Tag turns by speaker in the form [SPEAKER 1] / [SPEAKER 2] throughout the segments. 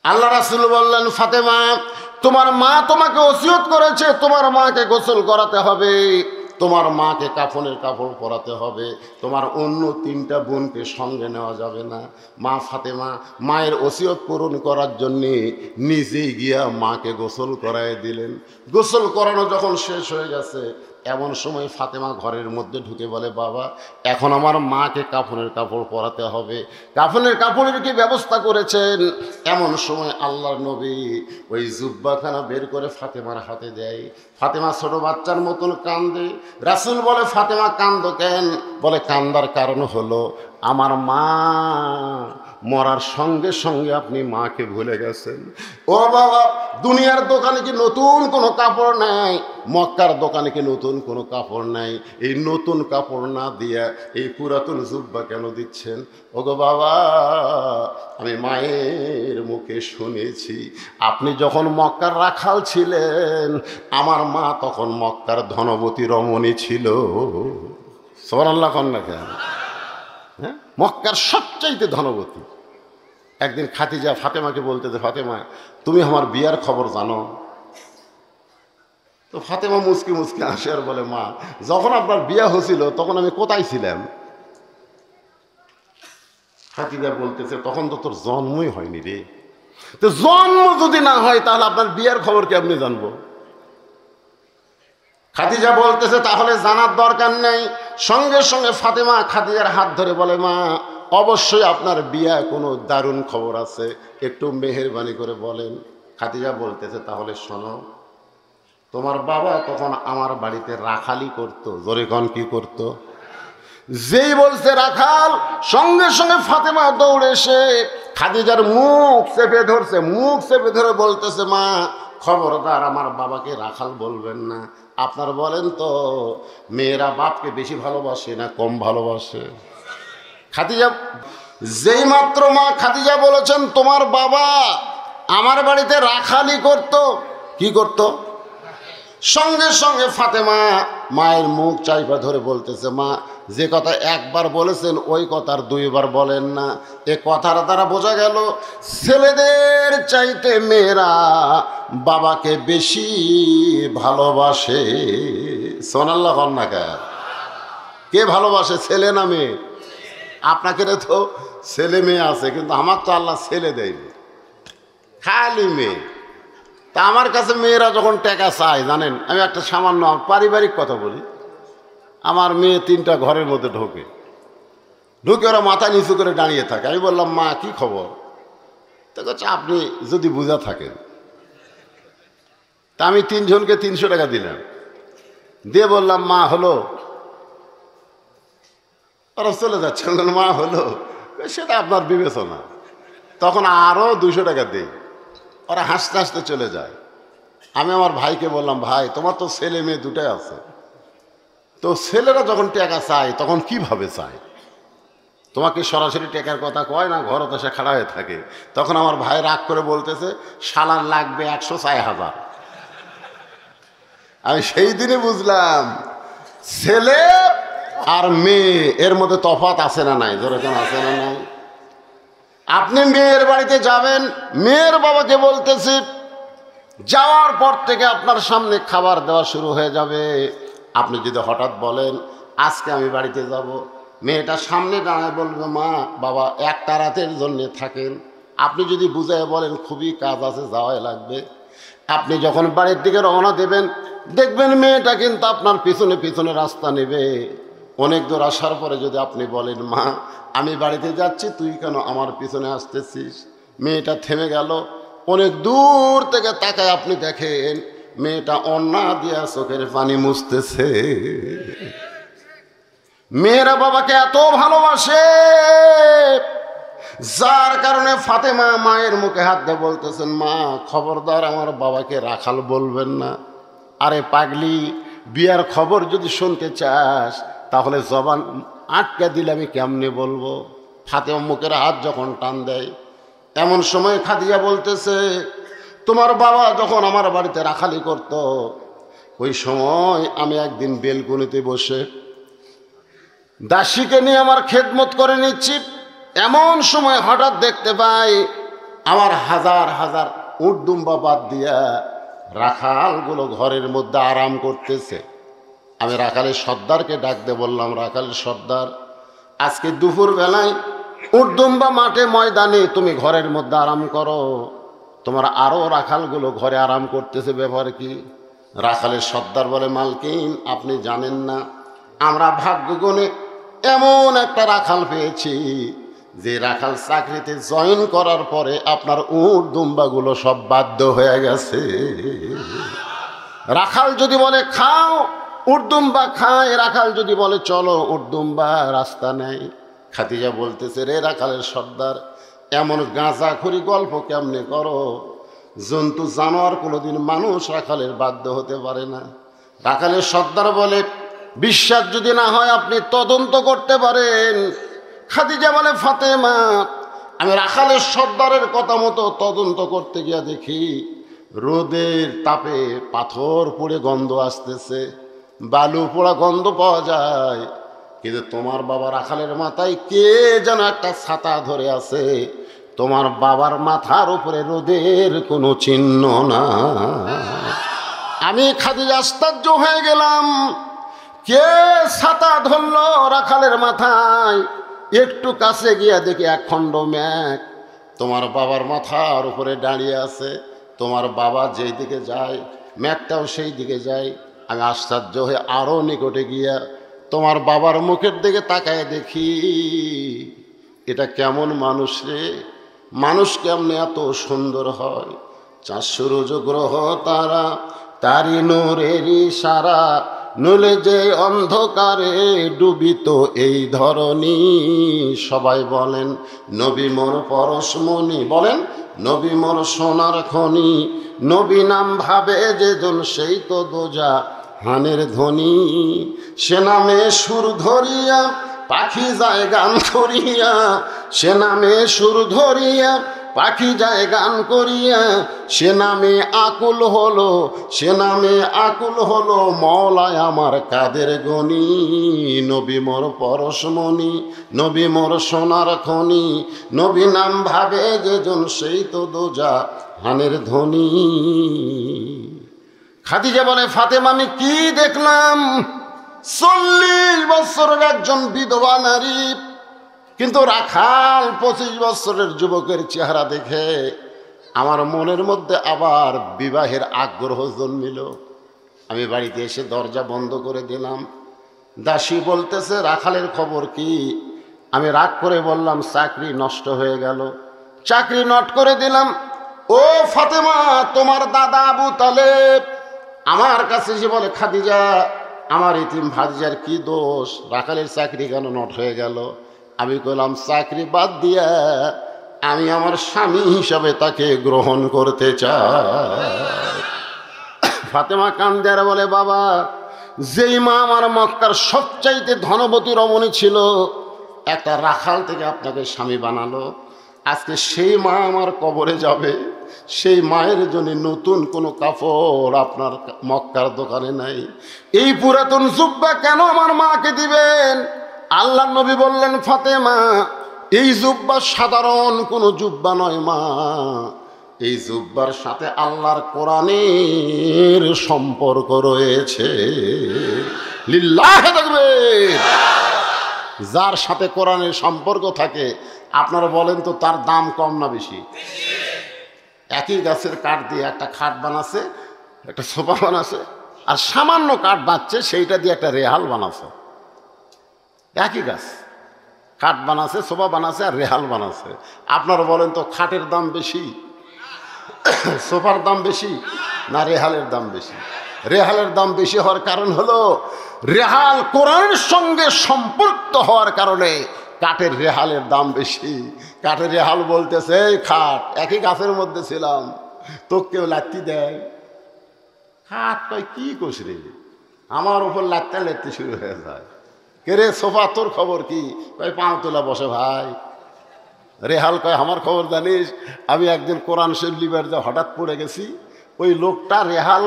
[SPEAKER 1] আল্লাহ রাসূল বললেন, ফাতেমা, তোমার মা তোমাকে ওসিয়ত করেছে তোমার মাকে গোসল করাতে হবে, তোমার মাকে কাফনের কাপড় পরাতে হবে, তোমার অন্য 3টা বোনকে সঙ্গে নেওয়া যাবে না। মা ফাতেমা মায়ের ওসিয়ত পূরণ করার জন্যে নিজেই গিয়া মাকে গোসল করায় দিলেন। গোসল করানো যখন শেষ হয়ে গেছে, এমন সময় ফাতেমা ঘরের মধ্যে ঢুকে বলে, বাবা, এখন আমার মাকে কাফনের কাপড় পরাতে হবে, কাফনের কাপড়ের কি ব্যবস্থা করেছেন? এমন সময় আল্লাহর নবী ওই জুব্বাখানা বের করে ফাতেমার হাতে দেয়। ফাতেমা ছোট বাচ্চার মতন কান্দে। রাসূল বলে, ফাতেমা কান্দো কেন? বলে, কান্দার কারণ হলো আমার মা মরার সঙ্গে সঙ্গে আপনি মাকে ভুলে গেছেন। ও বাবা, দুনিয়ার দোকানে কি নতুন কোনো কাপড় নাই? মক্কার দোকানে কি নতুন কোনো কাপড় নাই? এই নতুন কাপড় না দিয়া এই পুরাতন জুব্বা কেন দিচ্ছেন? ওগো বাবা, আমি মায়ের মুখে শুনেছি আপনি যখন মক্কার রাখাল ছিলেন, আমার মা তখন মক্কার ধনবতী রমণী ছিল। সুবহানাল্লাহ কন্যা কেন? হ্যাঁ, মক্কার সবচাইতে ধনবতী। একদিন খাদিজা ফাতেমাকে বলতেছে, ফাতেমা, তুমি আমার বিয়ার খবর জানো? তো ফাতেমা মুচকি মুচকি আসে আর বলে, মা, যখন আপনার বিয়া হয়েছিল তখন আমি কোথায় ছিলাম? খাদিজা বলতেছে, তখন তো তোর জন্মই হয়নি রে। তো জন্ম যদি না হয় তাহলে আপনার বিয়ার খবর কি আপনি জানবো? খাদিজা বলতেছে, তাহলে জানার দরকার নেই। সঙ্গে সঙ্গে ফাতেমা খাদিজার হাত ধরে বলে, মা, অবশ্যই আপনার বিয়া কোনো দারুণ খবর আছে, একটু মেহেরবানি করে বলেন। খাদিজা বলতেছে, তাহলে শোনো, তোমার বাবা তখন আমার বাড়িতে রাখালি করতো। জোরে কন, কি করতো? যেই বলছে রাখাল, সঙ্গে সঙ্গে ফাতেমা দৌড়ে এসে খাদিজার মুখ চেপে ধরছে। মুখ চেপে ধরে বলতেছে, মা, খবরদার আমার বাবাকে রাখাল বলবেন না। আপনার বলেন তো, মেয়েরা বাপকে বেশি ভালোবাসে না কম ভালোবাসে? খাদিজা যেই মাত্র মা খাদিজা বলেছেন তোমার বাবা আমার বাড়িতে রাখালি করত, কি করত, সঙ্গে সঙ্গে ফাতেমা মায়ের মুখ চাইপা ধরে বলতেছে, মা, যে কথা একবার বলেছেন ওই কথার 2বার বলেন না। এ কথার দ্বারা বোঝা গেল ছেলেদের চাইতে মেয়েরা বাবাকে বেশি ভালোবাসে। সুবহানাল্লাহ কন্যা কে ভালোবাসে, ছেলে না মেয়ে? আপনাকে তো ছেলে মেয়ে আছে, কিন্তু আমার তো আল্লাহ ছেলে দেয়নি, খালি মেয়ে। তা আমার কাছে মেয়েরা যখন টাকা চায়, জানেন, আমি একটা সামান্য পারিবারিক কথা বলি, আমার মেয়ে 3টা ঘরের মধ্যে ঢোকে ওরা মাথা নিচু করে দাঁড়িয়ে থাকে। আমি বললাম, মা, কি খবর? তো বলছে, আপনি যদি বুঝা থাকেন। তা আমি 3 জনকে 300 টাকা দিলাম, দিয়ে বললাম, মা হলো? ওরা চলে যাচ্ছে। মা হলো? সেটা আপনার বিবেচনা। তখন আরও 200 টাকা দিই, ওরা হাসতে হাসতে চলে যায়। আমি আমার ভাইকে বললাম, ভাই, তোমার তো ছেলে মেয়ে 2টাই আছে, তো ছেলেরা যখন টাকা চায় তখন কিভাবে চায়? তোমাকে সরাসরি টাকার কথা কয় না, ঘরতে সে খাড়া হয়ে থাকে। তখন আমার ভাই রাগ করে বলতেছে, শালার লাগবে 100-1000। আমি সেই দিনে বুঝলাম ছেলে আর মেয়ে এর মধ্যে তফাৎ আছে না নাই? যেরকম আছে না নাই? আপনি মেয়ের বাড়িতে যাবেন, মেয়ের বাবাকে বলতেছি, যাওয়ার পর থেকে আপনার সামনে খাবার দেওয়া শুরু হয়ে যাবে। আপনি যদি হঠাৎ বলেন আজকে আমি বাড়িতে যাব, মেয়েটা সামনে দাঁড়ায় বলবে, মা, বাবা 1টা রাতের জন্যে থাকেন। আপনি যদি বুঝায় বলেন খুবই কাজ আছে, যাওয়াই লাগবে, আপনি যখন বাড়ির দিকে রওনা দেবেন, দেখবেন মেয়েটা কিন্তু আপনার পিছনে পিছনে রাস্তা নেবে। অনেক দূর আসার পরে যদি আপনি বলেন, মা, আমি বাড়িতে যাচ্ছি, তুই কেন আমার পিছনে আসতেছিস? মেয়েটা থেমে গেল। অনেক দূর থেকে তাকায় আপনি দেখেন মেয়েটা ওড়না দিয়া চোখের পানি মুছতেছে। মেয়েরা বাবাকে এত ভালোবাসে, যার কারণে ফাতেমা মায়ের মুখে হাত দিয়ে বলতেছেন, মা, খবরদার আমার বাবাকে রাখাল বলবেন না। আরে পাগলি, বিয়ার খবর যদি শুনতে চাস তাহলে জবান আটকে দিলে আমি কেমনে বলবো? ফাতেমা মুখের হাত যখন টান দেয়, এমন সময় খাদিজা বলতেছে, তোমার বাবা যখন আমার বাড়িতে রাখালি করত, ওই সময় আমি একদিন বেলকনিতে বসে দাসীকে নিয়ে আমার খেদমত করে নিচ্ছি। এমন সময় হঠাৎ দেখতে পাই আমার হাজার হাজার উট দুম্বা বাদ দিয়া রাখালগুলো ঘরের মধ্যে আরাম করতেছে। আমি রাখালের সর্দারকে ডাকতে বললাম, রাখালের সর্দার, আজকে দুপুর বেলায় উট দুম্বা মাঠে ময়দানে তুমি ঘরের মধ্যে আরাম করো, তোমার আরো রাখালগুলো ঘরে আরাম করতেছে, ব্যাপার কি? রাখালের সর্দার বলে, মালকিন আপনি জানেন না, আমরা ভাগ্যগুণে এমন একটা রাখাল পেয়েছি যে রাখাল চাকরিতে জয়েন করার পরে আপনার উট দুম্বাগুলো সব বাধ্য হয়ে গেছে। রাখাল যদি বলে খাও, উট দুম্বা খায়, রাখাল যদি বলে চলো, উট দুম্বা রাস্তা নেই। খাদিজা বলতেছে, রে রাখালের সর্দার, এমন গাঁজাখুরি গল্প কেমনে করো? জন্তু জানোয়ার কোনোদিন মানুষ রাখালের বাধ্য হতে পারে না। রাখালের সর্দার বলে, বিশ্বাস যদি না হয় আপনি তদন্ত করতে পারেন। খাদিজা বলে, ফাতেমা, আমি রাখালের সর্দারের কথা মতো তদন্ত করতে গিয়া দেখি রোদের তাপে পাথর পুড়ে গন্ধ আসতেছে, বালু পোড়া গন্ধ পাওয়া যায়, কিন্তু তোমার বাবা রাখালের মাথায় কে যেন একটা ছাতা ধরে আছে, তোমার বাবার মাথার উপরে রোদের কোনো চিহ্ন না। আমি খাদিজা আশ্চর্য হয়ে গেলাম, কে ছাতা ধরলো রাখালের মাথায়? একটু কাছে গিয়া দেখি এক খণ্ড মেঘ তোমার বাবার মাথার উপরে দাঁড়িয়ে আছে। তোমার বাবা যেই দিকে যায় মেঘটাও সেই দিকে যায়। আমি আশ্চর্য হয়ে আরো নিকটে গিয়া তোমার বাবার মুখের দিকে তাকায় দেখি, এটা কেমন মানুষ রে? মানুষ কেমনে এত সুন্দর হয়? চাঁদ সূরজ গ্রহ তারা তারি নূরেরই সারা, নইলে যে অন্ধকারে ডুবিত এই ধরনী। সবাই বলেন নবী মোর পরশমণি, বলেন নবী মোর সোনার খনি, নবী নাম ভাবে যেজন সেই তো দোজা হানের ধ্বনি। সে নামে সুর ধরিয়া পাখি যায় গান করিয়া, সে নামে সুর ধরিয়া পাখি যায় গান করিয়া, সে নামে আকুল হলো, সে নামে আকুল হলো মওলায় আমার কাদের গনি। নবী মোর পরশমণি, নবী মোর সোনার খনি, নবী নাম ভাবে যেজন সেই তো দোজা হানের ধ্বনি। খাদিজা বলে, ফাতেমা আমি কি দেখলাম? 40 বছরের একজন বিধবা নারী, কিন্তু রাখাল 25 বছরের যুবকের চেহারা দেখে আমার মনের মধ্যে আবার বিবাহের আগ্রহ জন্মিল। আমি বাড়িতে এসে দরজা বন্ধ করে দিলাম। দাসী বলতেছে, রাখালের খবর কি? আমি রাগ করে বললাম, চাকরি নষ্ট হয়ে গেল। চাকরি নট করে দিলাম। ও ফাতেমা, তোমার দাদা আবু তালেব আমার কাছে এসে বলে, খাদিজা আমার ইতিম ভাতিজার কি দোষ? রাখালের চাকরি কেন নট হয়ে গেল? আমি কইলাম, চাকরি বাদ দিয়া আমি আমার স্বামী হিসাবে তাকে গ্রহণ করতে চাই। ফাতেমা কান্দে আর বলে, বাবা, যেই মা আমার মক্কার সবচাইতে ধনবতী রমণী ছিল, একটা রাখাল থেকে আপনাকে স্বামী বানালো, আজকে সেই মা আমার কবরে যাবে, সেই মায়ের জন্য নতুন কোনো কাপড় আপনার মক্কার দোকানে নাই, এই পুরাতন জুব্বা কেন আমার মাকে দিবেন? আল্লাহ নবী বললেন, ফাতেমা, এই জুব্বা সাধারণ কোনো জুব্বা নয় মা, এই জুব্বার সাথে আল্লাহর কোরআনের সম্পর্ক রয়েছে। লিল্লাহে তাকবীর। যার সাথে কোরআনের সম্পর্ক থাকে, আপনারা বলেন তো তার দাম কম না বেশি? একই গাছের কাঠ দিয়ে একটা খাট বানাচ্ছে, একটা সোফা বানাচ্ছে, আর সামান্য কাঠ বাঁচছে সেইটা দিয়ে একটা রেহাল বানাচ্ছে। একই গাছ, কাঠ বানাচ্ছে, সোফা বানাচ্ছে আর রেহাল বানাচ্ছে। আপনারা বলেন তো খাটের দাম বেশি, সোফার দাম বেশি না রেহালের দাম বেশি? রেহালের দাম বেশি হওয়ার কারণ হলো রেহাল কোরআনের সঙ্গে সম্পৃক্ত হওয়ার কারণে কাঠের রেহালের দাম বেশি। কাঠের রেহাল বলতেছে, এই খাট একই গাছের মধ্যে ছিলাম, তো কেউ লাত্তি দেয়? খাট কয় কি কোষ রে, আমার উপর লাত্তা লেত্তি শুরু হয়ে যায়। কে রে সোফা, তোর খবর কি? কয় পাও তোলা বসে ভাই। রেহাল কয়, আমার খবর জানিস? আমি একদিন কোরআন শরীফ লিবার যা হঠাৎ পড়ে গেছি, ওই লোকটা রেহাল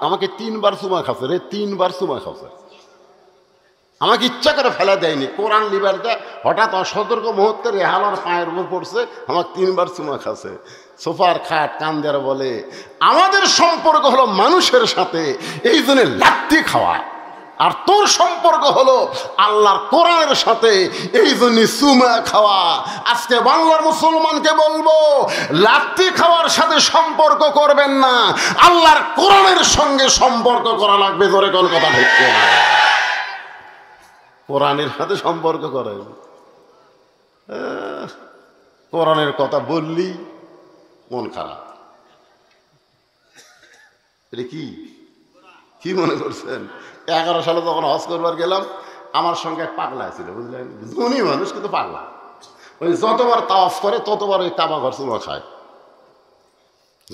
[SPEAKER 1] আমাকে 3 বার চুমা খাচ্ছে রে, 3 বার চুমা খাচ্ছে। আমাকে ইচ্ছা করে ফেলা দেয়নি, কোরআন লিবার যা হঠাৎ অসতর্ক মুহূর্তে রেহালার পায়ের উপর পড়ছে, আমার 3 বার চুমা খাচ্ছে। সোফার খাট কান দেয়ার বলে আমাদের সম্পর্ক হলো মানুষের সাথে, এই জন্য লাত্তি খাওয়া, আর তোর সম্পর্ক হলো আল্লাহর কোরআনের সাথে, এই জন্য চুমা খাওয়া। আজকে বাংলার মুসলমানকে বলবো, লাত্তি খাওয়ার সাথে সম্পর্ক করবেন না, আল্লাহর কোরআনের সঙ্গে সম্পর্ক করা লাগবে। ধরে কোন কথা ঢুকছে না, কোরআনের সাথে সম্পর্ক করেন। কোরআনের কথা বললি মন খারাপ। এটা কি মনে করছেন? 11 সালে যখন হজ করবার গেলাম, আমার সঙ্গে এক পাগলা ছিল, বুঝলেন, ধনী মানুষ কিন্তু পাগলা। ওই যতবার তাওয়াফ করে ততবার ওই কাবা ঘর চুমা খায়,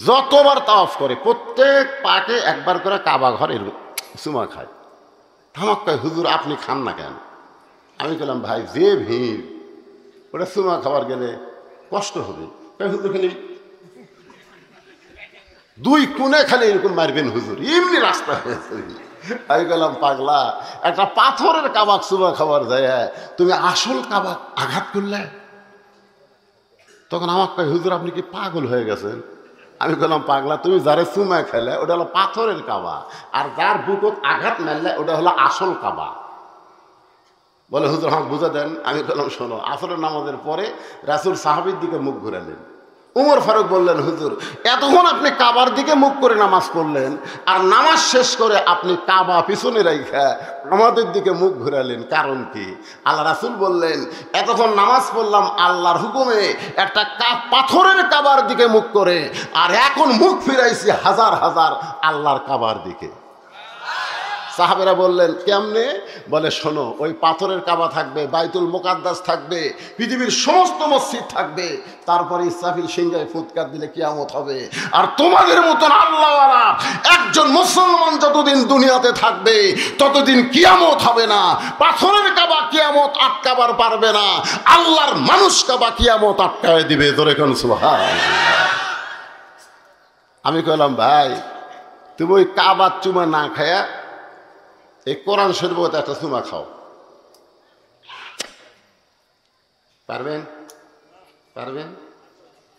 [SPEAKER 1] যতবার তাওয়াফ করে প্রত্যেক পাকে একবার করে কাবা ঘরের চুমা খায়। আমাকে কয়, হুজুর আপনি খান না কেন? আমি বললাম, ভাই যে ভিড়, ওটা চুমা খাবার গেলে কষ্ট হবে। হুজুর খালি 2 কোণে খালি এরকম মারবেন হুজুর, এমনি রাস্তা হয়েছে। আমি বললাম, পাগলা, একটা পাথরের কাবাক চুমা খাবার যায়, তুমি আসল কাবাক আঘাত করলে? তখন আমাকে কয়, হুজুর আপনি কি পাগল হয়ে গেছেন? আমি বললাম, পাগলা, তুমি যারে চুমা খেলে ওটা হলো পাথরের কাবা, আর যার বুকত আঘাত মারলে ওটা হলো আসল কাবা। বলে, হুজুর আমাকে বুঝা দেন। আমি বললাম, শোনো, আসরের নামাজের পরে রাসূল সাহাবীর দিকে মুখ ঘুরালেন। উমর ফারুক বললেন, হুজুর এতক্ষণ আপনি কাবার দিকে মুখ করে নামাজ পড়লেন, আর নামাজ শেষ করে আপনি কাবা পিছনে রাইখা আমাদের দিকে মুখ ঘুরালেন, কারণ কি? আল্লাহ রাসূল বললেন, এতক্ষণ নামাজ পড়লাম আল্লাহর হুকুমে একটা পাথরের কাবার দিকে মুখ করে, আর এখন মুখ ফিরাইছি হাজার হাজার আল্লাহর কাবার দিকে। সাহাবেরা বললেন, কেমনে? বলে, শোনো, ওই পাথরের কাবা থাকবে, বাইতুল মুকাদ্দাস থাকবে, পৃথিবীর সমস্ত মসজিদ থাকবে, তারপরে ইসরাফিল সিংহায় ফুৎকার দিলে কিয়ামত হবে। আর তোমাদের মতন আল্লাহওয়ালা একজন মুসলমান যতদিন দুনিয়াতে থাকবে ততদিন কিয়ামত হবে না। পাথরের কাবা কিয়ামত আটকাবার পারবে না, আল্লাহর মানুষ কাবা কিয়ামত আটকায় দিবে। জোরে কোন সুবহানাল্লাহ। আমি কইলাম, ভাই তুমি ওই কাবার চুমা না খায়া এই কোরআন শরীফে একটা চুমা খাও, পারবেন? পারবেন?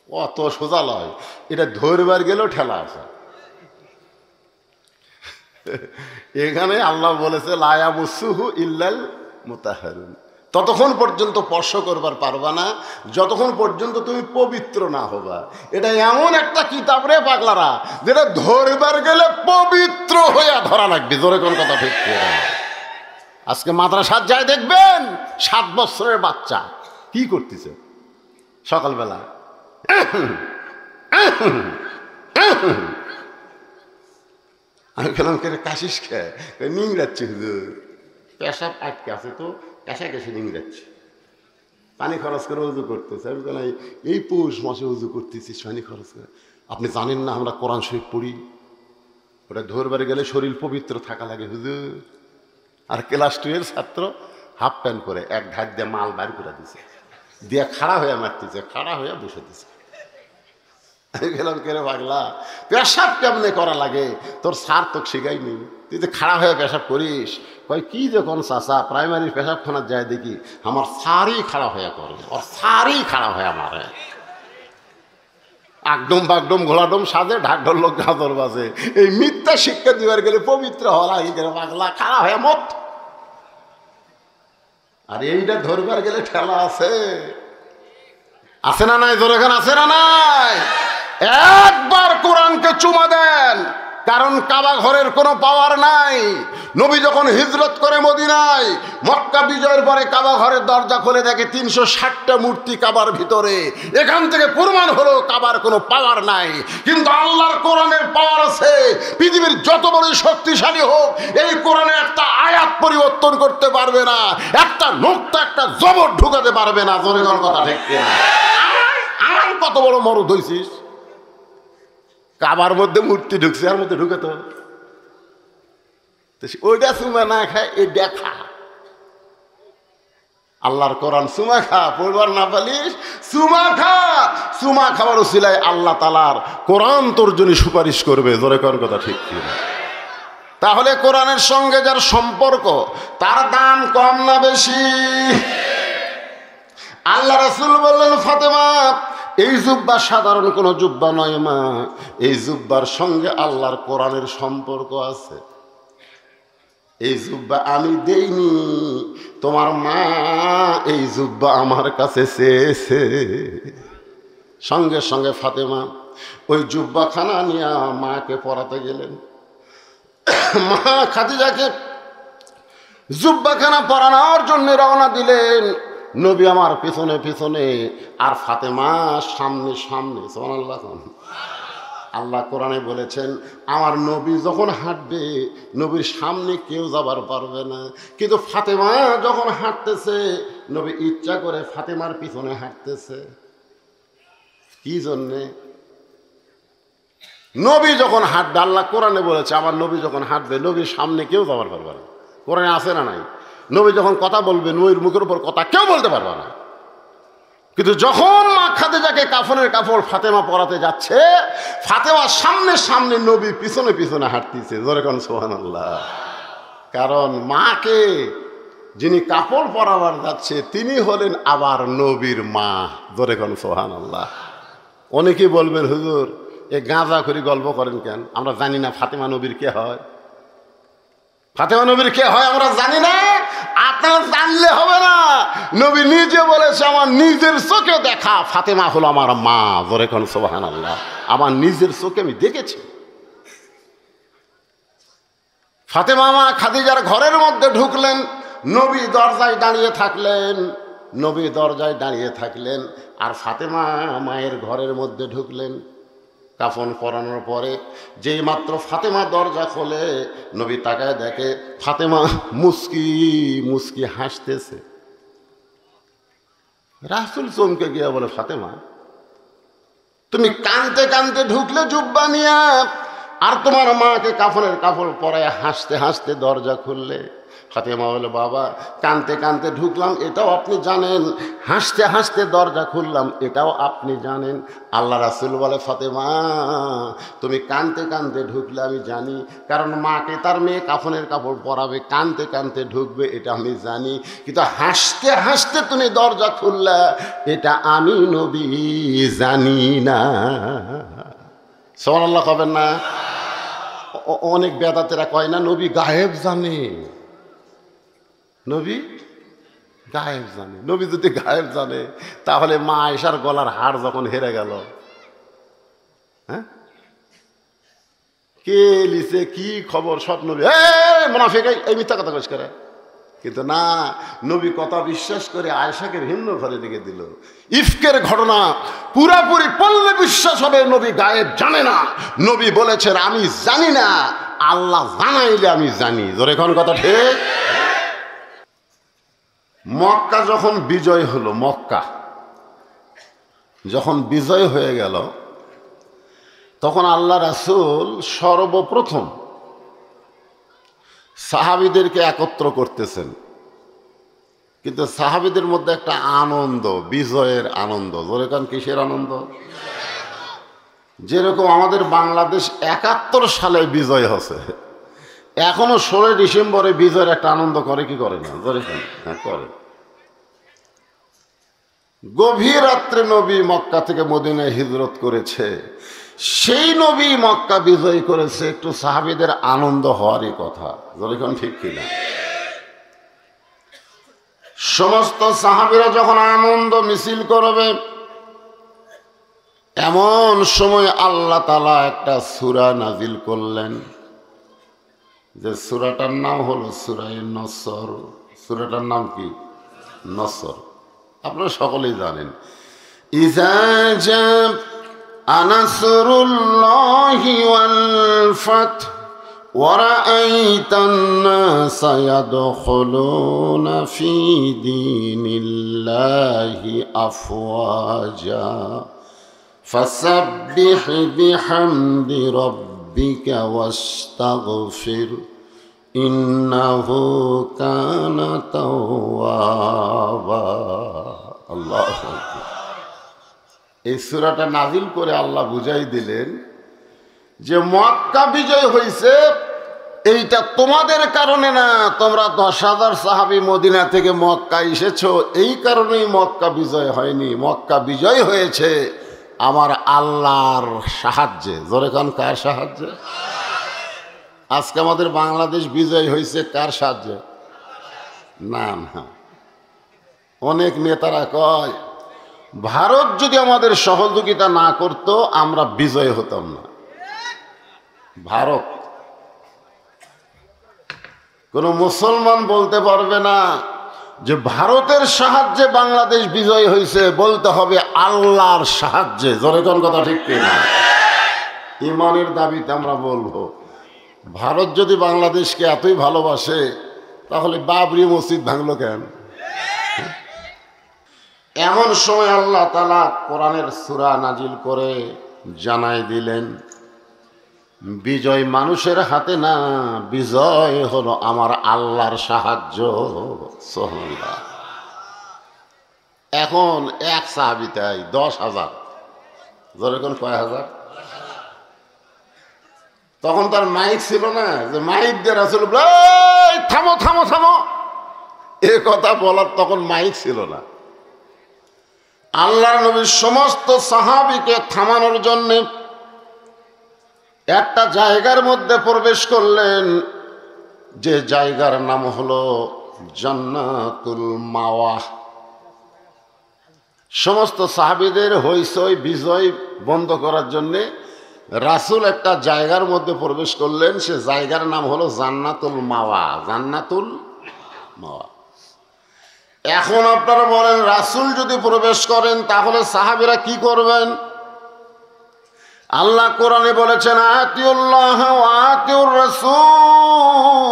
[SPEAKER 1] অত সোজা লয়, এটা ধরবার গেলেও ঠেলা আছে। এখানে আল্লাহ বলেছে, লা ইয়ামাসসুহু ইল্লাল মুতাহহারুন, ততক্ষণ পর্যন্ত স্পর্শ করবার পারবা না যতক্ষণ পর্যন্ত তুমি পবিত্র না হবা। এটা এমন একটা কিতাব রে পাগলারা, যেটা ধরবার গেলে পবিত্র হইয়া ধরা লাগবে। জোরে কোন কথা ঠিক? আজকে মাদ্রাসার যায় দেখবেন 7 বছরের বাচ্চা কি করতেছে সকালবেলা, আমি খেলাম, কে কাশিস খেয়ে নিংড়াচ্ছি, হুজুর পেশাব আটকে আছে তো কাশা কাশি নিংড়াচ্ছি, পানি খরচ করে উজু করতেছে। আমি বললাম, এই পৌষ মাসে উজু করতেছিস পানি খরচ করে? আপনি জানেন না আমরা কোরআন শরীফ পড়ি, ওটা ধরবারে গেলে শরীর পবিত্র থাকা লাগে হুজুর। আর ক্লাস 2 এর ছাত্র হাফ প্যান্ট করে এক ঢাক দিয়ে মাল বাইর করে দিছে, দিয়ে খাড়া হয়ে মারতেছে, খাড়া হয়ে বসে দিছে। আমি গেলাম, কে রে পাগলা, পেশাব কেমনে করা লাগে তোর স্যার তোকে শিখাইনি, তুই তো খাড়া হয়ে পেশাব করিস? কয়, কি যে কোন চাষা, প্রাইমারি পেশাবখানার যায় দেখি আমার স্যারই খাড়া হয়ে করে, ওর স্যারই খাড়া হয়ে মারে, একদম বাগডম ঘোলাডম সাজে ঢাকঢোল লোক গাদর বাজে। এই মিথ্যা শিক্ষা দিবার গেলে পবিত্র হওয়া লাগে পাগলা, খাড়া হয়ে মত। আর এইটা ধরবার গেলে ঠেলা আছে, আছে না নাই? জোরে খান, আছে না নাই? একবার কোরআনকে চুমা দেন, কারণ কাবা ঘরের কোনো পাওয়ার নাই। নবী যখন হিজরত করে মদিনায়, মক্কা বিজয়ের পরে কাবা ঘরের দরজা খুলে দেখে 360টা মূর্তি কাবার ভিতরে। এখান থেকে প্রমাণ হলো কাবার কোনো পাওয়ার নাই, কিন্তু আল্লাহর কোরআনের পাওয়ার আছে। পৃথিবীর যত বড় শক্তিশালী হোক, এই কোরআনে একটা আয়াত পরিবর্তন করতে পারবে না, একটা নোক্তা, একটা জবর ঢুকাতে পারবে না। জোরে কথা ঠিক কিনা? আমার কত বড় মরদ হইছিস, কাবার মধ্যে মূর্তি ঢুকছে, আর মধ্যে ঢুকে তো ওইটা চুমা না খায়, এই দেখা আল্লাহর কোরআন চুমা খা, পড়বার না পালিস চুমা খা। চুমা খাবার উসিলায় আল্লাহ তাআলার কোরআন তোর জন্য সুপারিশ করবে। জোরে কোন কথা ঠিক কিনা? তাহলে কোরআনের সঙ্গে যার সম্পর্ক, তার দাম কম না বেশি? আল্লাহ রাসূল বললেন, ফাতেমা এই জুব্বা সাধারণ কোনো জুব্বা নয় মা, এই জুব্বার সঙ্গে আল্লাহর কোরআনের সম্পর্ক আছে। এই জুব্বা আমি দেইনি, তোমার মা এই জুব্বা আমার কাছে চেয়েছে। সঙ্গে সঙ্গে ফাতেমা ওই জুব্বাখানা নিয়ে মাকে পরাতে গেলেন। মা খাদিজাকে জুব্বাখানা পরানোর জন্য রওনা দিলেন। নবী আমার পিছনে পিছনে, আর ফাতেমা সামনে সামনে। সুবহানাল্লাহ। আল্লাহ কোরআনে বলেছেন, আমার নবী যখন হাঁটবে, নবীর সামনে কেউ যাবার পারবে না। কিন্তু ফাতেমা যখন হাঁটতেছে, নবী ইচ্ছা করে ফাতেমার পিছনে হাঁটতেছে। কি জন্যে? নবী যখন হাঁটবে, আল্লাহ কোরআনে বলেছে, আমার নবী যখন হাঁটবে, নবীর সামনে কেউ যাবার পারবে না। কোরআনে আছে না নাই? নবী যখন কথা বলবে, নবীর মুখের উপর কথা কেউ বলতে পারবে না। কিন্তু যখন মা খাদিজাকে কাফনের কাপড় ফাতেমা পরাতে যাচ্ছে, ফাতেমার সামনে সামনে, নবী পিছনে পিছনে হাঁটতেছে। জোরে কোন সুবহানাল্লাহ। কারণ মাকে যিনি কাপড় পরাবার যাচ্ছে, তিনি হলেন আবার নবীর মা। জোরে কোন সুবহানাল্লাহ। অনেকেই বলবেন, হুজুর এ গাঁজা করে গল্প করেন কেন? আমরা জানি না ফাতেমা নবীর কে হয়। ফাতেমা নবীর কে হয় আমরা জানি না। আপনার জানলে হবে না। নবী নিজে বলেছে, আমার নিজের চোখে দেখা ফাতেমা হলো আমার মা। জোরে কোন সুবহানাল্লাহ। আমার নিজের চোখে আমি দেখেছি। ফাতেমা মা খাদিজার ঘরের মধ্যে ঢুকলেন, নবী দরজায় দাঁড়িয়ে থাকলেন। নবী দরজায় দাঁড়িয়ে থাকলেন, আর ফাতেমা মায়ের ঘরের মধ্যে ঢুকলেন। কাফন পরানোর পরে যেই মাত্র ফাতেমা দরজা খোলে, নবী তাকায় দেখে ফাতেমা মুস্কি মুস্কি হাসতেছে। রাসূল চমকে গিয়া বলে, ফাতেমা তুমি কানতে কানতে ঢুকলে জুব্বা নিয়া, আর তোমার মাকে কাফনের কাপড় পরায় হাসতে হাসতে দরজা খুললে। ফাতেমা বলে, বাবা কানতে কানতে ঢুকলাম এটাও আপনি জানেন, হাসতে হাসতে দরজা খুললাম এটাও আপনি জানেন। আল্লাহ রাসূল বলে, ফাতেমা তুমি কানতে কানতে ঢুকলে আমি জানি, কারণ মাকে তার মেয়ে কাফনের কাপড় পরাবে, কানতে কানতে ঢুকবে এটা আমি জানি। কিন্তু হাসতে হাসতে তুমি দরজা খুললা, এটা আমি নবী জানি না। সুবহানাল্লাহ কবেন না? অনেক বেদাতেরা কয় না নবী গায়েব জানে। নবী গায়েব জানে। নবী যদি গায়েব জানে, তাহলে মা আয়েশার গলার হাড় যখন হেরে গেল, হ্যাঁ কে লিছে, কি খবর, সব নবী মুনাফিক এই মিথ্যা কথা কইস করে। কিন্তু না, নবী কথা বিশ্বাস করে আয়েশাকে ভিন্ন ঘরে দিকে দিল। ইফকের ঘটনা পুরাপুরি পড়লে বিশ্বাস হবে নবী গায়েব জানে না। নবী বলেছেন, আমি জানি না, আল্লাহ জানাইলে আমি জানি। জোরে কোন কথা ঠিক? মক্কা যখন বিজয় হলো, মক্কা যখন বিজয় হয়ে গেল, তখন আল্লাহ রাসূল সর্বপ্রথম সাহাবীদেরকে একত্র করতেছেন। কিন্তু সাহাবীদের মধ্যে একটা আনন্দ, বিজয়ের আনন্দ। জোরে কান, কিসের আনন্দ? যেরকম আমাদের বাংলাদেশ ৭১ সালে বিজয় হচ্ছে, এখনো 16 ডিসেম্বরে বিজয়ের একটা আনন্দ করে কি করে না? জোরে কান, হ্যাঁ করে। গভীর রাত্রে নবী মক্কা থেকে মদিনায় হিজরত করেছে, সেই নবী মক্কা বিজয় করেছে, একটু সাহাবীদের আনন্দ হওয়ারই কথা। যখন ঠিক কিনা? সমস্ত সাহাবীরা যখন আনন্দ মিছিল করবে, এমন সময় আল্লাহ তাআলা একটা সূরা নাজিল করলেন, যে সূরাটার নাম হলো সূরা নসর। সূরাটার নাম কি? নসর। আপনারা সকলেই জানেন। ইযা জাআ নাসরুল্লাহি ওয়াল ফাতহ ওয়া রাআইতান নাসা ইয়াদখুলুনা ফি দীনিল্লাহি আফওয়াজা ফাসাব্বিহ বিহামদি রাব্বিকা ওয়াস্তাগফির ইন্নাহু কানা তাওয়াবা। আল্লাহু আকবার। এই সূরাটা নাজিল করে আল্লাহ বুঝাই দিলেন যে মক্কা বিজয় হয়েছে, এইটা তোমাদের কারণে না, তোমরা 10,000 সাহাবী মদিনা থেকে মক্কা এসেছো, এই কারণেই মক্কা বিজয় হয়নি। মক্কা বিজয় হয়েছে আমার আল্লাহর সাহায্যে। জোরে কান, কার সাহায্যে? আজকে আমাদের বাংলাদেশ বিজয় হয়েছে কার সাহায্যে? না না, অনেক নেতারা কয় ভারত যদি আমাদের সহযোগিতা না করত আমরা বিজয় হতাম না। ভারত, কোন মুসলমান বলতে পারবে না যে ভারতের সাহায্যে বাংলাদেশ বিজয় হয়েছে, বলতে হবে আল্লাহর সাহায্যে। জোরে কোন কথা ঠিক কিনা? ইমানের দাবিতে আমরা বলবো, ভারত যদি বাংলাদেশকে এতই ভালোবাসে তাহলে বাবরি মসজিদ ভাঙলো কেন? এমন সময় আল্লাহ তাআলা কোরআনের সূরা নাজিল করে জানাই দিলেন, বিজয় মানুষের হাতে না, বিজয় হলো আমার আল্লাহর সাহায্য। সুবহানাল্লাহ। এখন এক সাহাবী তাই 10,000, জোরে কোন কয় হাজার? তখন তার মাইক ছিল না যে মাইক দিয়ে রাসূল থামো থামো থামো, এ কথা বলার তখন মাইক ছিল না। আল্লাহর নবী সমস্ত সাহাবীকে থামানোর জন্য একটা জায়গার মধ্যে প্রবেশ করলেন, যে জায়গার নাম হলো জান্নাতুল মাওয়া। সমস্ত সাহাবীদের হইচই বিজয় বন্ধ করার জন্য রাসূল একটা জায়গার মধ্যে প্রবেশ করলেন, সে জায়গার নাম হলো জান্নাতুল মাওয়া। জান্নাতুল মাওয়া। এখন আপনারা বলেন, রাসূল যদি প্রবেশ করেন তাহলে সাহাবীরা কি করবেন? আল্লাহ কোরআনে বলেছেন, আতিউল্লাহ ওয়া আতিউর রাসূল।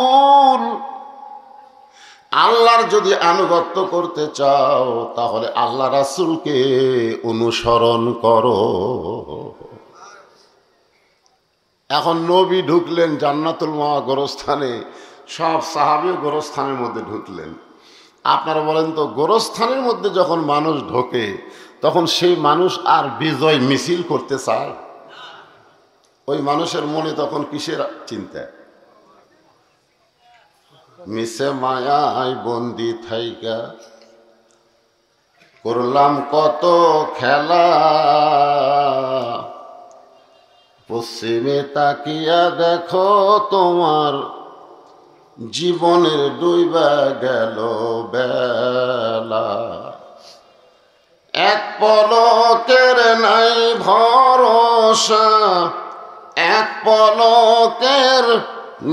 [SPEAKER 1] আল্লাহর যদি আনুগত্য করতে চাও তাহলে আল্লাহ রাসূলকে অনুসরণ করো। এখন নবী ঢুকলেন জান্নাতুল মাওয়া গোরস্থানে, সব সাহাবীও গোরস্থানের মধ্যে ঢুকলেন। আপনারা বলেন তো, গোরস্থানের মধ্যে যখন মানুষ ঢোকে তখন সেই মানুষ আর বিজয় মিছিল করতে চায়? ওই মানুষের মনে তখন কিসের চিন্তা? মিশে মায়ায় বন্দি থাইকা করলাম কত খেলা, পশ্চিমে তাকিয়া দেখো তোমার জীবনের ডুইবা গেল বেলা। এক পলকের নাই ভরসা, এক পলকের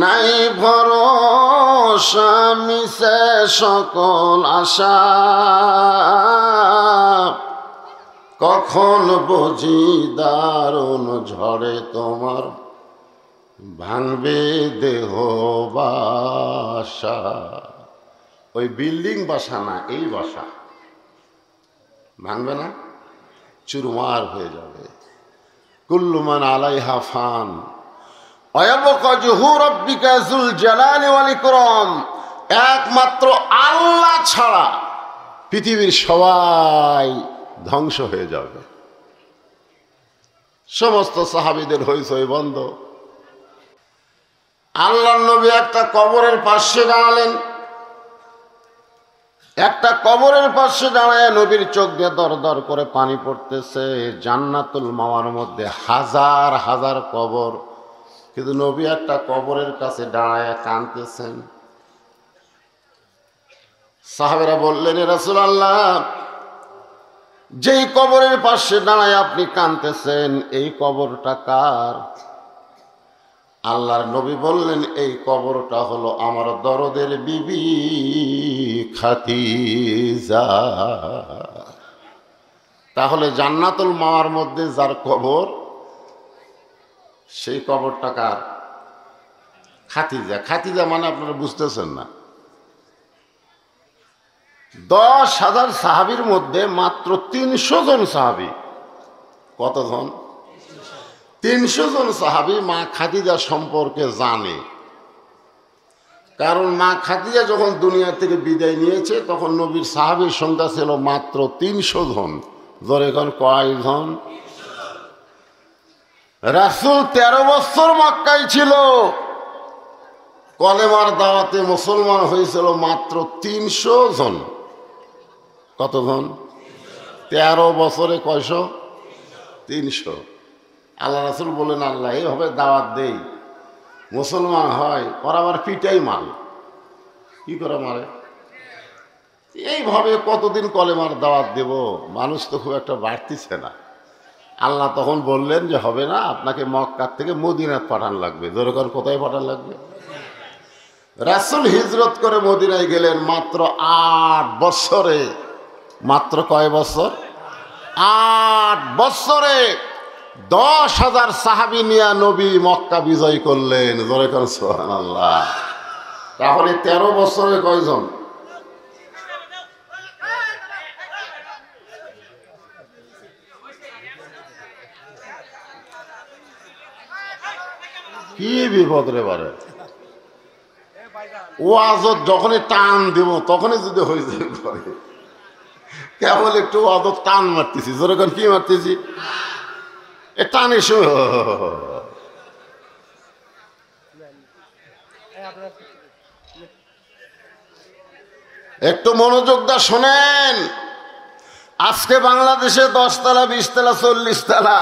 [SPEAKER 1] নাই ভরসা, মিশে সকল আশা, কখন বুঝি দারুণ ঝড়ে তোমার ভাঙবে দেহ বাসা। ওই বিল্ডিং বাসা না, এই বাসা ভাঙবে না, চুরমার হয়ে যাবে। কুল্লু মান আলাইহা ফান ওয়া ইয়াবকা ওয়াজহু রাব্বিকা যুল জালালি ওয়াল ইকরাম। একমাত্র আল্লাহ ছাড়া পৃথিবীর সবাই ধ্বংস হয়ে যাবে। সমস্ত সাহাবীদের হইচই বন্ধ। আল্লাহর নবী একটা কবরের পাশে দাঁড়ালেন। একটা কবরের পাশে দাঁড়ায় নবীর চোখ দিয়ে দর দর করে পানি পড়তেছে। জান্নাতুল মাওয়ার মধ্যে হাজার হাজার কবর, কিন্তু নবী একটা কবরের কাছে দাঁড়ায় কাঁদতেছেন। সাহাবেরা বললেন, এ রাসূলুল্লাহ, যেই কবরের পাশে দাঁড়ায় আপনি কাঁদতেছেন, এই কবরটা কার? আল্লাহর নবী বললেন, এই কবরটা হলো আমার দরদের বিবি খাদিজা। তাহলে জান্নাতুল মাওয়ার মধ্যে যার কবর, সেই কবরটা কার? খাদিজা। খাদিজা মানে আপনারা বুঝতেছেন না। 10,000 সাহাবীর মধ্যে মাত্র 300 জন সাহাবী। কতজন? 300 জন সাহাবী মা খাদিজা সম্পর্কে জানে। কারণ মা খাদিজা যখন দুনিয়া থেকে বিদায় নিয়েছে তখন নবীর সাহাবীর সংখ্যা ছিল মাত্র 300 জন। ধরে এখন কয়জন? রাসূল 13 বছর মক্কায় ছিল, কলেমার দাওয়াতে মুসলমান হয়েছিল মাত্র ৩০০ জন। কতজন? ১৩ বছরে কয়শো? ৩০০। আল্লাহ রাসূল বলেন, আল্লাহ এইভাবে দাওয়াত দেই, মুসলমান হয়, ওরা আবার পিটাই মারে। কি করে মারে? এইভাবে কতদিন কলেমার দাওয়াত দেব? মানুষ তো খুব একটা বাড়তিছে না। আল্লাহ তখন বললেন যে হবে না, আপনাকে মক্কার থেকে মদিনায় পাঠান লাগবে। দরকার কোথায় পাঠান লাগবে? রাসূল হিজরত করে মদিনায় গেলেন মাত্র ৮ বছরে। মাত্র কয় বছর? ৮ বছরে ১০,০০০ সাহাবী নিয়ে নবী মক্কা বিজয় করলেন। দরকার সুবহানাল্লাহ। তাহলে ১৩ বছরে কয়জন? কি বিপদ রে বারে! ওয়াজত যখনই টান দিব তখনই যদি হয়ে যায় করে, কেবল একটু ওয়াজত টান মারতেছি। যেরকম কি মারতেছি? এ টান এসে একটু মনোযোগ দা শোনেন। আজকে বাংলাদেশে 10 তলা 20 তলা 40 তলা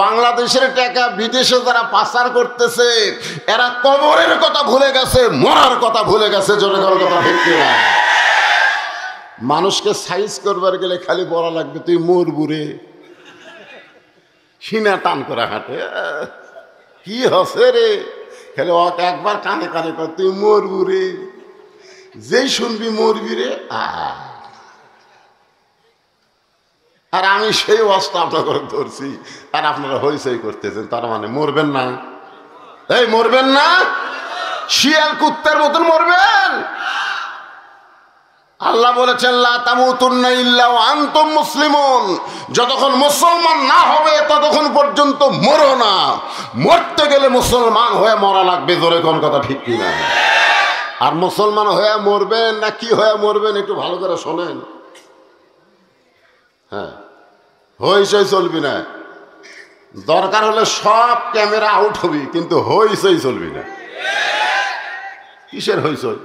[SPEAKER 1] বাংলাদেশের টাকা বিদেশে যারা পাচার করতেছে, এরা কবরের কথা ভুলে গেছে, মরার কথা ভুলে গেছে। জোরে কথা ঠিক না? মানুষকে সাইজ করবার গেলে খালি বলা লাগবে তুই মরবুরে, সিনা টান করে হাঁটে। কি হসে রে? খালি একবার কানে কানে কর তুই মরবুরে, যেই শুনবি মরবি রে। আর আমি সেই অবস্থা আপনাকে ধরছি, আর আপনারা হইচই করতেছেন। তার মানে মরবেন না? এই মরবেন না? শিয়াল কুত্তার মতন মরবেন? আল্লাহ বলেছেন লা তামুতুন্না ইল্লা ওয়া আনতুম মুসলিমুন। যতক্ষণ মুসলমান না হবে ততক্ষণ পর্যন্ত মরো না। মরতে গেলে মুসলমান হয়ে মরা লাগবে। জোরে কোন কথা ঠিক কিনা? আর মুসলমান হয়ে মরবেন না কি হয়ে মরবেন একটু ভালো করে শোনেন। হ্যাঁ, হইচই চলবি না। দরকার হলে সব ক্যামেরা আউট হবি, কিন্তু হইচই চলবি না। কিসের হইচই?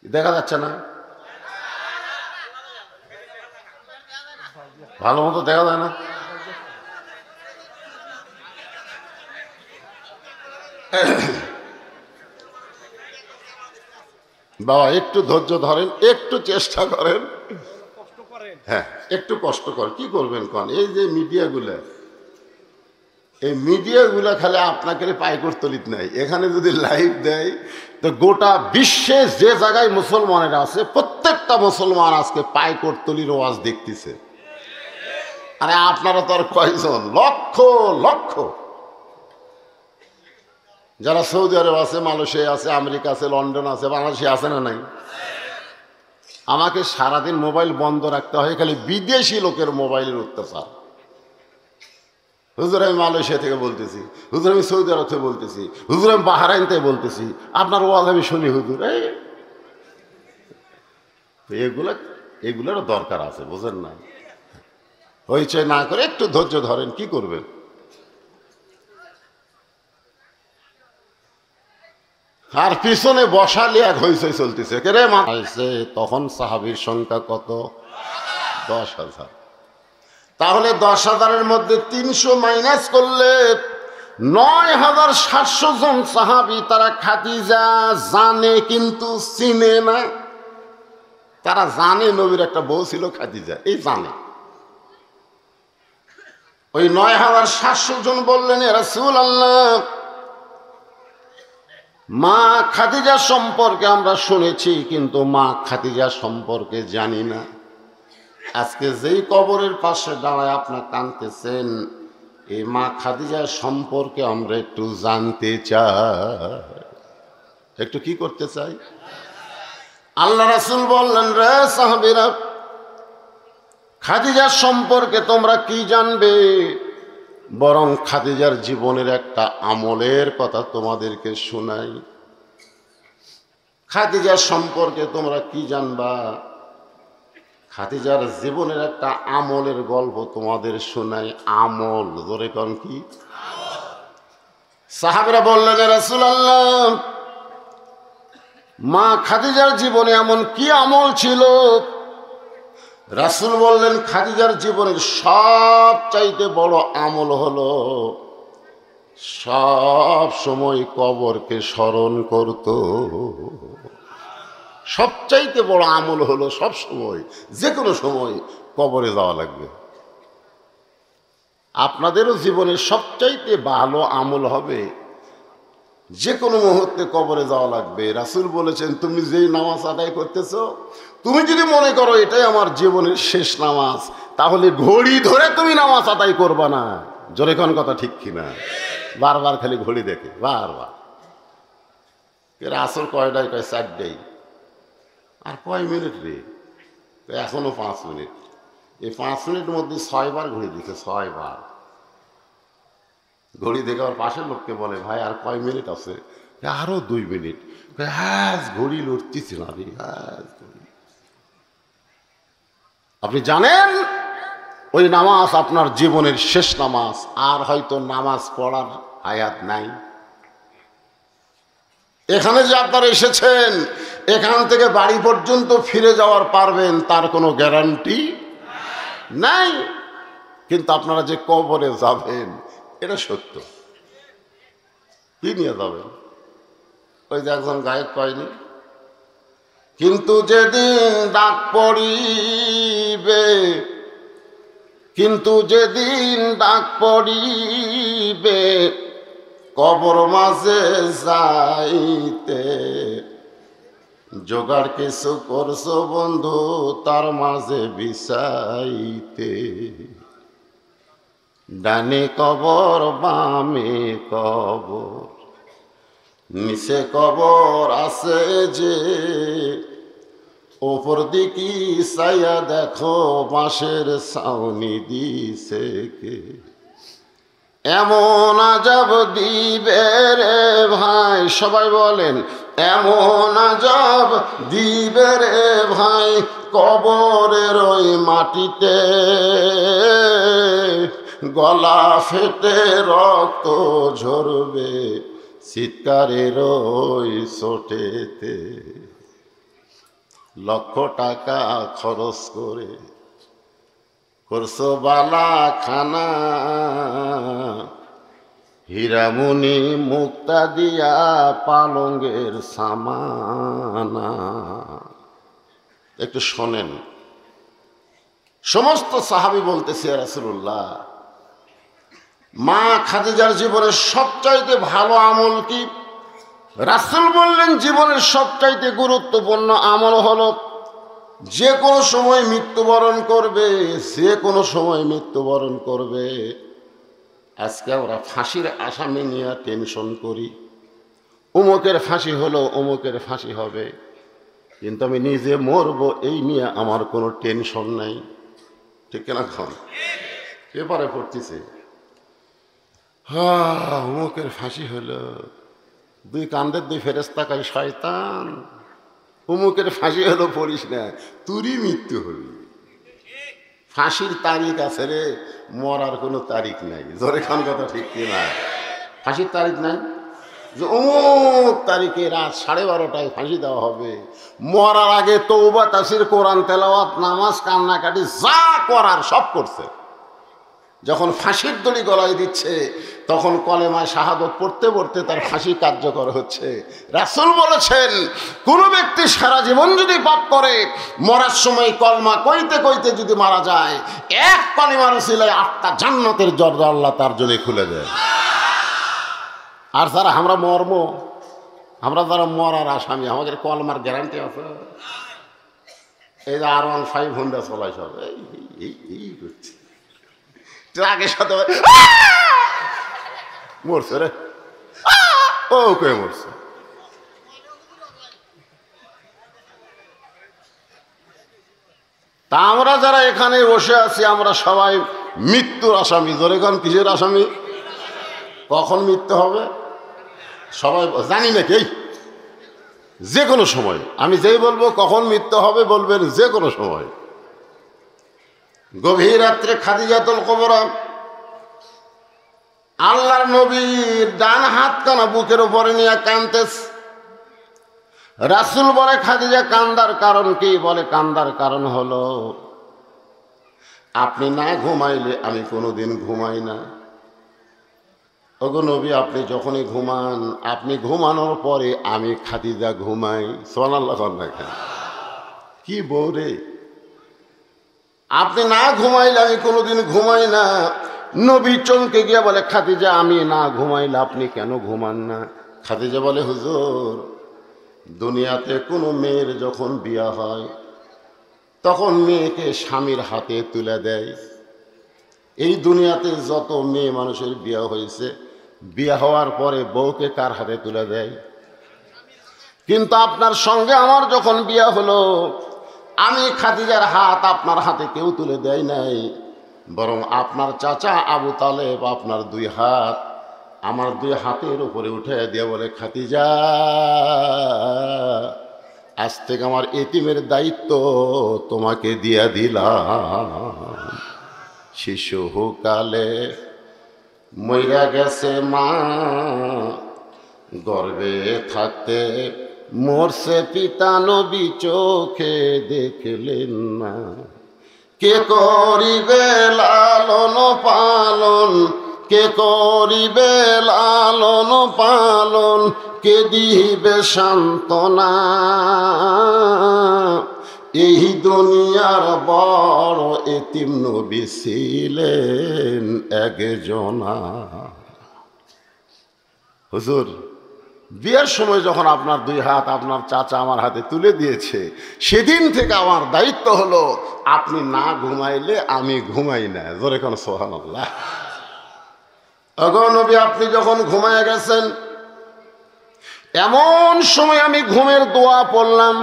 [SPEAKER 1] দেখা যাচ্ছে না, ভালো মতো দেখা যায় না। বাবা একটু ধৈর্য ধরেন, একটু চেষ্টা করেন। হ্যাঁ, একটু কষ্ট কর। কি করবেন কন? এই যে মিডিয়াগুলা, এই মিডিয়াগুলা খালি আপনাকে পাইকর তলিত নাই। এখানে যদি লাইভ দেয় তো গোটা বিশ্বে যে জায়গায় মুসলমানেরা আছে প্রত্যেকটা মুসলমান আজকে পাইকর তলির ওয়াজ দেখতেছে। আরে আপনারা তো আর কয়জন? লক্ষ লক্ষ। যারা সৌদি আরব আছে, মালয়েশিয়া আছে, আমেরিকা আছে, লন্ডন আছে, বাংলাদেশে আছে না নাই? আমাকে সারাদিন মোবাইল বন্ধ রাখতে হয়, খালি বিদেশি লোকের মোবাইলের অত্যাচার। হুজুর আমি মালয়েশিয়া থেকে বলতেছি, হুজুর আমি সৌদি আরব থেকে বলতেছি, হুজুর আমি বাহরাইন থেকে বলতেছি, আপনার ওয়াজ আমি শুনি হুজুর। এগুলোর দরকার আছে, বুঝেন না? হইচই না করে একটু ধৈর্য ধরেন। কি করবেন? আর পিছনে বসালে এক হইচই চলতেছে। কে রে মাইছে? তখন সাহাবীর সংখ্যা কত? 10,000। তাহলে 10,000-এর মধ্যে 300 মাইনাস করলে 9,700 জন সাহাবী। তারা খাদিজা জানে কিন্তু চিনে না। তারা জানে নবীর একটা বউ ছিল খাদিজা, এই জানে। ওই 9,700 জন বললেন ইয়া রাসূলুল্লাহ, মা খাদিজা সম্পর্কে আমরা শুনেছি, কিন্তু মা খাদিজা সম্পর্কে জানি না। আজকে যেই কবরের পাশে দাঁড়ায় আপনার কাঁদতেছেন, এই মা খাদিজা সম্পর্কে আমরা একটু জানতে চাই। একটু কি করতে চাই? আল্লাহ রাসূল বললেন, রে সাহাবীরা, খাদিজার সম্পর্কে তোমরা কি জানবে? বরং খাদিজার জীবনের একটা আমলের কথা তোমাদেরকে শোনাই। খাদিজার সম্পর্কে তোমরা কি জানবা? খাদিজার জীবনের একটা আমলের গল্প তোমাদের শোনাই। আমল, জোরে কন কি? সাহাবীরা বললেন, ইয়া রাসূলুল্লাহ, মা খাদিজার জীবনে এমন কি আমল ছিল? রাসূল বললেন, খাদিজার জীবনের সবচাইতে বড় আমল হলো সব সময় কবরকে স্মরণ করত। সবচাইতে বড় আমল হলো সব সময়, যে কোনো সময় কবরে যাওয়া লাগবে। আপনাদেরও জীবনের সবচাইতে ভালো আমল হবে যে কোনো মুহূর্তে কবরে যাওয়া লাগবে। রাসূল বলেছেন, তুমি যেই নামাজ আদায় করতেছো, তুমি যদি মনে করো এটাই আমার জীবনের শেষ নামাজ, তাহলে ঘড়ি ধরে তুমি নামাজ আদায় করবা না। জোরে কোন কথা ঠিক কিনা? বারবার খালি ঘড়ি দেখে, বারবার আসর কয়টায়, কয় 4টায়। আর কয় মিনিট রে? এখনো 5 মিনিট। এই 5 মিনিটের মধ্যে 6 বার ঘড়ি দিচ্ছে, 6 বার ঘড়ি দেখে আমার পাশের লোককে বলে, ভাই আর কয় মিনিট আছে? আরো 2 মিনিট। হ্যাঁ, ঘড়ি লড়তেছি না রে। আপনি জানেন ওই নামাজ আপনার জীবনের শেষ নামাজ, আর হয়তো নামাজ পড়ার হায়াত নাই। এখানে যে আপনারা এসেছেন, এখান থেকে বাড়ি পর্যন্ত ফিরে যাওয়ার পারবেন তার কোনো গ্যারান্টি নাই। কিন্তু আপনারা যে কবরে যাবেন এটা সত্য। কি নিয়ে যাবেন? ওই যে একজন গায়ক কয়নি, কিন্তু যেদিন ডাক পড়িবে, কিন্তু যেদিন ডাক পড়িবে কবর মাঝে যাইতে, জোগাড় কিছু করছো বন্ধু তার মাঝে বিছাইতে। ডানে কবর বামে কবর, নিচে কবর আছে যে, ওপর দিকে চাইয়া দেখো বাঁশের ছাউনি দিছে কে। এমন আজাব দিবে রে ভাই, সবাই বলেন, এমন আজাব দিবে রে ভাই কবরের ওই মাটিতে, গলা ফেটে রক্ত ঝরবে চিৎকারের ওই চোটেতে। লক্ষ টাকা খরচ করে করছো বালা খানা, হীরামণি মুক্তা দিয়া পালঙ্গের সামানা। একটু শোনেন, সমস্ত সাহাবী বলতেছে, ইয়া রাসূলুল্লাহ, মা খাদিজার জীবনের সবচাইতে ভালো আমল কি? রাসূল বললেন, জীবনের সবচাইতে গুরুত্বপূর্ণ আমল হলো যে কোনো সময় মৃত্যুবরণ করবে, যে কোনো সময় মৃত্যুবরণ করবে। আজকে আমরা ফাঁসির আসামি নিয়ে টেনশন করি, অমুকের ফাঁসি হলো, অমুকের ফাঁসি হবে, কিন্তু আমি নিজে মরবো এই নিয়ে আমার কোনো টেনশন নাই। ঠিক কিনা? খান পেপারে পড়তেছে, হ্যাঁ অমুকের ফাঁসি হলো, 2 কান্দের 2 ফেরেশতা কয়, শয়তান, অমুকের ফাঁসি হলো পড়িস না, তুরই মৃত্যু হবি। ফাঁসির তারিখ আছে রে, মরার কোনো তারিখ নাই। জোরে খান কথা ঠিক কিনা? ফাঁসির তারিখ নাই যে অমুক তারিখে রাত 12:30টায় ফাঁসি দেওয়া হবে। মরার আগে তওবা তাফসীর, কোরআন তেলাওয়াত, নামাজ, কান্নাকাটি যা করার সব করছে। যখন ফাঁসির দড়ি গলায় দিচ্ছে তখন কলেমায় শাহাদত পড়তে পড়তে তার ফাঁসি কার্যকর হচ্ছে। রাসূল বলেছেন, কোন ব্যক্তি সারা জীবন যদি পাপ করে, মরার সময় কলমা কইতে কইতে যদি মারা যায়, এক কলেমার উসিলায় 8টা জান্নাতের দরজা আল্লাহ তার জন্য খুলে দেয়। আর যারা আমরা মরম, আমরা যারা মরার আসামি, আমাদের কলমার গ্যারান্টি আছে? এই যে R15 হোন্ডা চলাই সব এই করছে, ট্রাকের সাথে মরছে রে, ও কে মরছে। তা আমরা যারা এখানে বসে আছি, আমরা সবাই মৃত্যুর আসামি। জোরে কান, কিসের আসামি? কখন মৃত্যু হবে সবাই জানি না, কে যে কোনো সময়। আমি যেই বলবো কখন মৃত্যু হবে বলবেন যে কোনো সময়। গভীর রাত্রে খাদিজাতুল কুবরা আল্লাহর নবীর ডান হাতখানা বুকের উপরে নিয়ে কাঁদতেছে। রাসূল বলে, খাদিজা কান্দার কারণ কি? বলে, কান্দার কারণ হলো আপনি না ঘুমাইলে আমি কোনোদিন ঘুমাই না। ওগো নবী, আপনি যখনই ঘুমান, আপনি ঘুমানোর পরে আমি খাদিজা ঘুমাই। সুবহানাল্লাহ। কি বউ রে, আপনি না ঘুমাইলে আমি কোনোদিন ঘুমাই না। নবী চমকে গিয়ে বলে, খাদিজা আমি না ঘুমাইলে আপনি কেন ঘুমান না? খাদিজা বলে, হুজুর, দুনিয়াতে কোনো মেয়ের যখন বিয়া হয় তখন মেয়েকে স্বামীর হাতে তুলে দেয়। এই দুনিয়াতে যত মেয়ে মানুষের বিয়া হয়েছে, বিয়া হওয়ার পরে বউকে কার হাতে তুলে দেয়? কিন্তু আপনার সঙ্গে আমার যখন বিয়া হলো, আমি খাদিজার হাত আপনার হাতে কেউ তুলে দেয় নাই, বরং আপনার চাচা আবু তালেব আপনার দুই হাত আমার দুই হাতের উপরে উঠে দিয়ে বলে, খাদিজা, আজ থেকে আমার এতিমের দায়িত্ব তোমাকে দিয়া দিলাম। শিশুকালে মইরা গেছে মা, গর্ভে থাকতে মরছে পিতা, নবী চোখে দেখলেন না। কে করিবে লালন পালন, কে করিবে লালন পালন, কে দিবে সান্ত্বনা? এই দুনিয়ার বড় এতিম নবী ছিলেন একজনা। হুজুর, বিয়ের সময় যখন আপনার দুই হাত আপনার চাচা আমার হাতে তুলে দিয়েছে, সেদিন থেকে আমার দায়িত্ব হলো আপনি না ঘুমাইলে আমি ঘুমাই না। জোরে কোন সুবহানাল্লাহ। ওগো নবী, আপনি যখন ঘুমায় গেছেন, এমন সময় আমি ঘুমের দোয়া পড়লাম,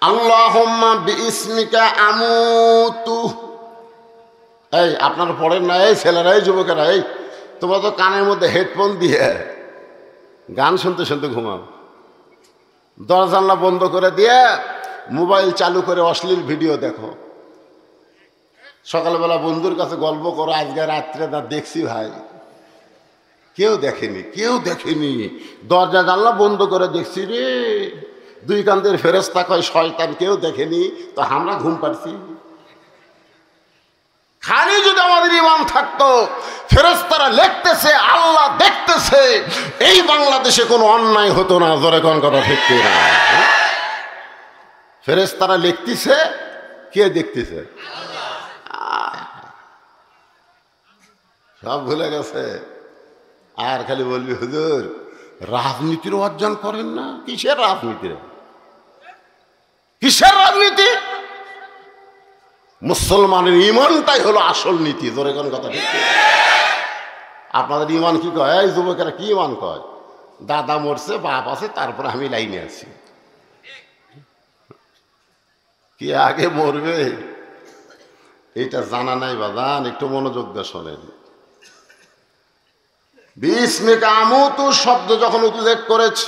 [SPEAKER 1] আল্লাহুম্মা বিইসমিকা আমুতু। এই আপনারা পড়েন না? এই ছেলেরা, এই যুবকেরা, এই তোমরা তো কানের মধ্যে হেডফোন দিয়ে গান শুনতে শুনতে ঘুমাও, দরজা জানলা বন্ধ করে দিয়ে মোবাইল চালু করে অশ্লীল ভিডিও দেখো, সকালবেলা বন্ধুর কাছে গল্প করো, আজকে রাত্রে তা দেখছি ভাই। কেউ দেখেনি, কেউ দেখেনি, দরজা জানলা বন্ধ করে দেখছি রে, দুই কান্দের ফেরেশতা কয় শয়তান, কেউ দেখেনি তো আমরা ঘুম পাচ্ছি। খালি যদি আমাদের ঈমান থাকতো, ফেরেশতারা লিখতেছে, আল্লাহ দেখতেছে, এই বাংলাদেশে কোনো অন্যায় হতো না। জোরে কোন কথা ঠিক না? ফেরেশতারা লিখতেছে, কে দেখতেছে? সব ভুলে গেছে। আর খালি বলবি, হুজুর রাজনীতির অর্জন করেন না। কিসের রাজনীতি? কিসের রাজনীতি? মুসলমানের ইমানটাই হলো আসল নীতি। জোরে কোন কথা ঠিক? আপনাদের ইমান কি কয়? এই যুবকেরা কি ইমান কয়? দাদা মরছে, বাপ আছে, তারপরে আমি লাইনে আছি। কি আগে মরবে এটা জানা নাই বাজান, একটু মনোযোগ দিয়ে শোনেন। বিস্মিকা আমুতু শব্দ যখন উল্লেখ করেছে,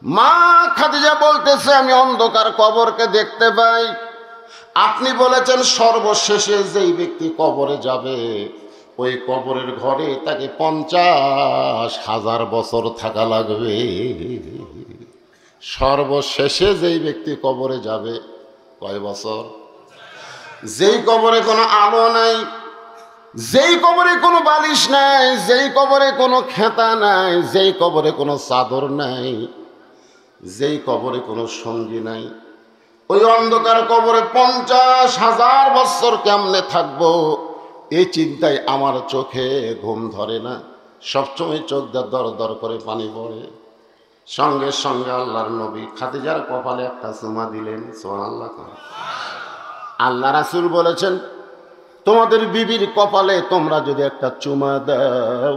[SPEAKER 1] মা খাদিজা বলতেছে, আমি অন্ধকার কবরকে দেখতে পাই। আপনি বলেছেন সর্বশেষে যেই ব্যক্তি কবরে যাবে, ওই কবরের ঘরে তাকে 50,000 বছর থাকা লাগবে। সর্বশেষে যেই ব্যক্তি কবরে যাবে, কয় বছর? যেই কবরে কোনো আলো নাই, যেই কবরে কোনো বালিশ নাই, যেই কবরে কোনো খেতা নাই, যেই কবরে কোনো চাদর নাই, যেই কবরে কোনো সঙ্গী নাই, ওই অন্ধকার কবরে 50,000 বছর কেমনে থাকবো, এই চিন্তায় আমার চোখে ঘুম ধরে না। সবসময় চোখ দিয়ে দর দর করে পানি পড়ে। সঙ্গে সঙ্গে আল্লাহর নবী খাদিজার কপালে একটা চুমা দিলেন। সুবহানাল্লাহ। আল্লাহ রাসূল বলেছেন, তোমাদের বিবির কপালে তোমরা যদি একটা চুমা দাও,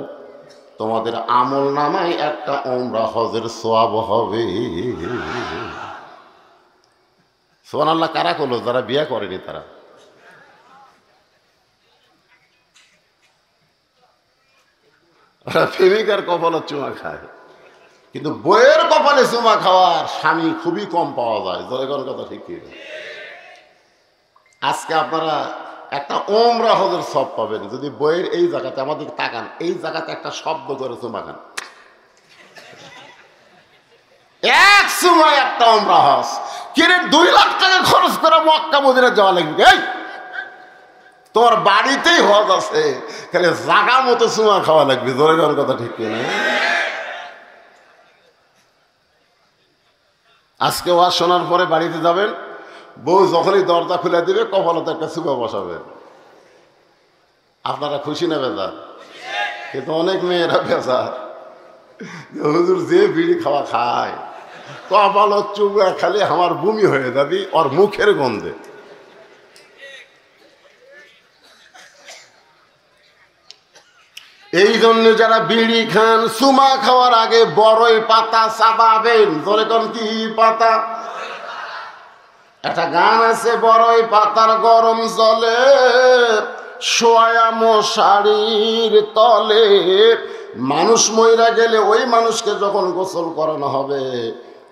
[SPEAKER 1] তোমাদের আমল নামায় একটা উমরা হজের সওয়াব হবে। সুবহানাল্লাহ। কারা করলো? যারা বিয়ে করেনি তারা। প্রেমিকার কপালে চুমা খায়, কিন্তু বইয়ের কপালে চুমা খাওয়ার স্বামী খুবই কম পাওয়া যায়। জনগণ কথা ঠিক কি? আজকে আপনারা একটা ওমরা হজের সব পাবেন যদি বইয়ের এই জায়গাতে আমাদের তাকান, এই জায়গাতে একটা শব্দ করে চুমা খান। এক সময় একটা ওমরা হজ কিনে 2 লাখ টাকা খরচ করে মক্কা মদিনা যাওয়া লাগবে। এই তোর বাড়িতেই হজ আছে, খালি জাগা মতো চুমা খাওয়া লাগবে। জোরে জোরে কথা ঠিক কিনা? আজকে ওয়াজ শোনার পরে বাড়িতে যাবেন, বউ যখনই দরজা খুলে দিবে কপালতে একটা চুমা বসাবেন। আপনারা খুশি না বেজার? কিন্তু অনেক মেয়েরা বেজার, হুজুর যে বিড়ি খাওয়া খায় কপালত চুমা খালি আমার বমি হয়ে যাবি ওর মুখের গন্ধে। এই জন্য যারা বিড়ি খান চুমা খাওয়ার আগে বড়ই পাতা চাবাবেন। ধরে কোন কি পাতা? একটা গান আছে, বড়ই পাতার গরম জলে শোয়া মশারির তলে। মানুষ মইরা গেলে ওই মানুষকে যখন গোসল করানো হবে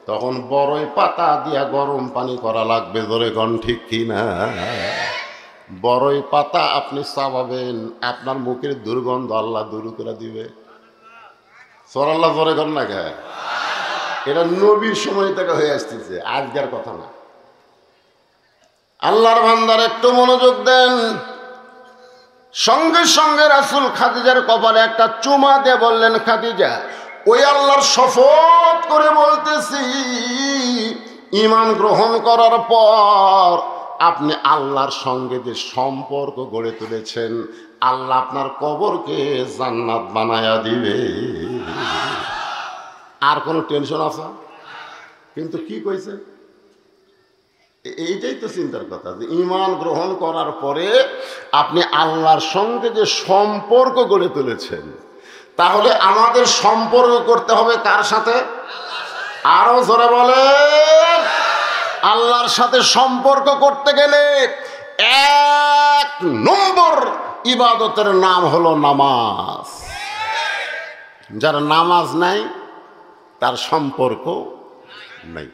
[SPEAKER 1] তখন বড়ই পাতা দিয়া গরম পানি করা লাগবে। ধরে কোন ঠিক কিনা? বড়ই পাতা আপনি চাবাবেন, আপনার মুখের দুর্গন্ধ আল্লাহ দূর করে দিবে। সরাল্লাহ জোরে কর না কে? এটা নবীর সময় থেকে হয়ে আসতেছে, আজকের কথা না। আল্লাহর বান্দার একটু মনোযোগ দেন। সঙ্গে সঙ্গে রাসূল খাদিজার কপালে একটা চুমা দিয়ে বললেন, খাদিজা ওই আল্লাহর শপথ করে বলতেছি, ঈমান গ্রহণ করার পর আপনি আল্লাহর সঙ্গে যে সম্পর্ক গড়ে তুলেছেন, আল্লাহ আপনার কবরকে জান্নাত বানায়া দিবে। আর কোনো টেনশন আছে? কিন্তু কি কইছে? এইটাই তো চিন্তার কথা, যে ঈমান গ্রহণ করার পরে আপনি আল্লাহর সঙ্গে যে সম্পর্ক গড়ে তুলেছেন, তাহলে আমাদের সম্পর্ক করতে হবে কার সাথে? আরো জোরে বলেন। আল্লাহর সাথে সম্পর্ক করতে গেলে 1 নম্বর ইবাদতের নাম হলো নামাজ। যার নামাজ নাই তার সম্পর্ক নাই।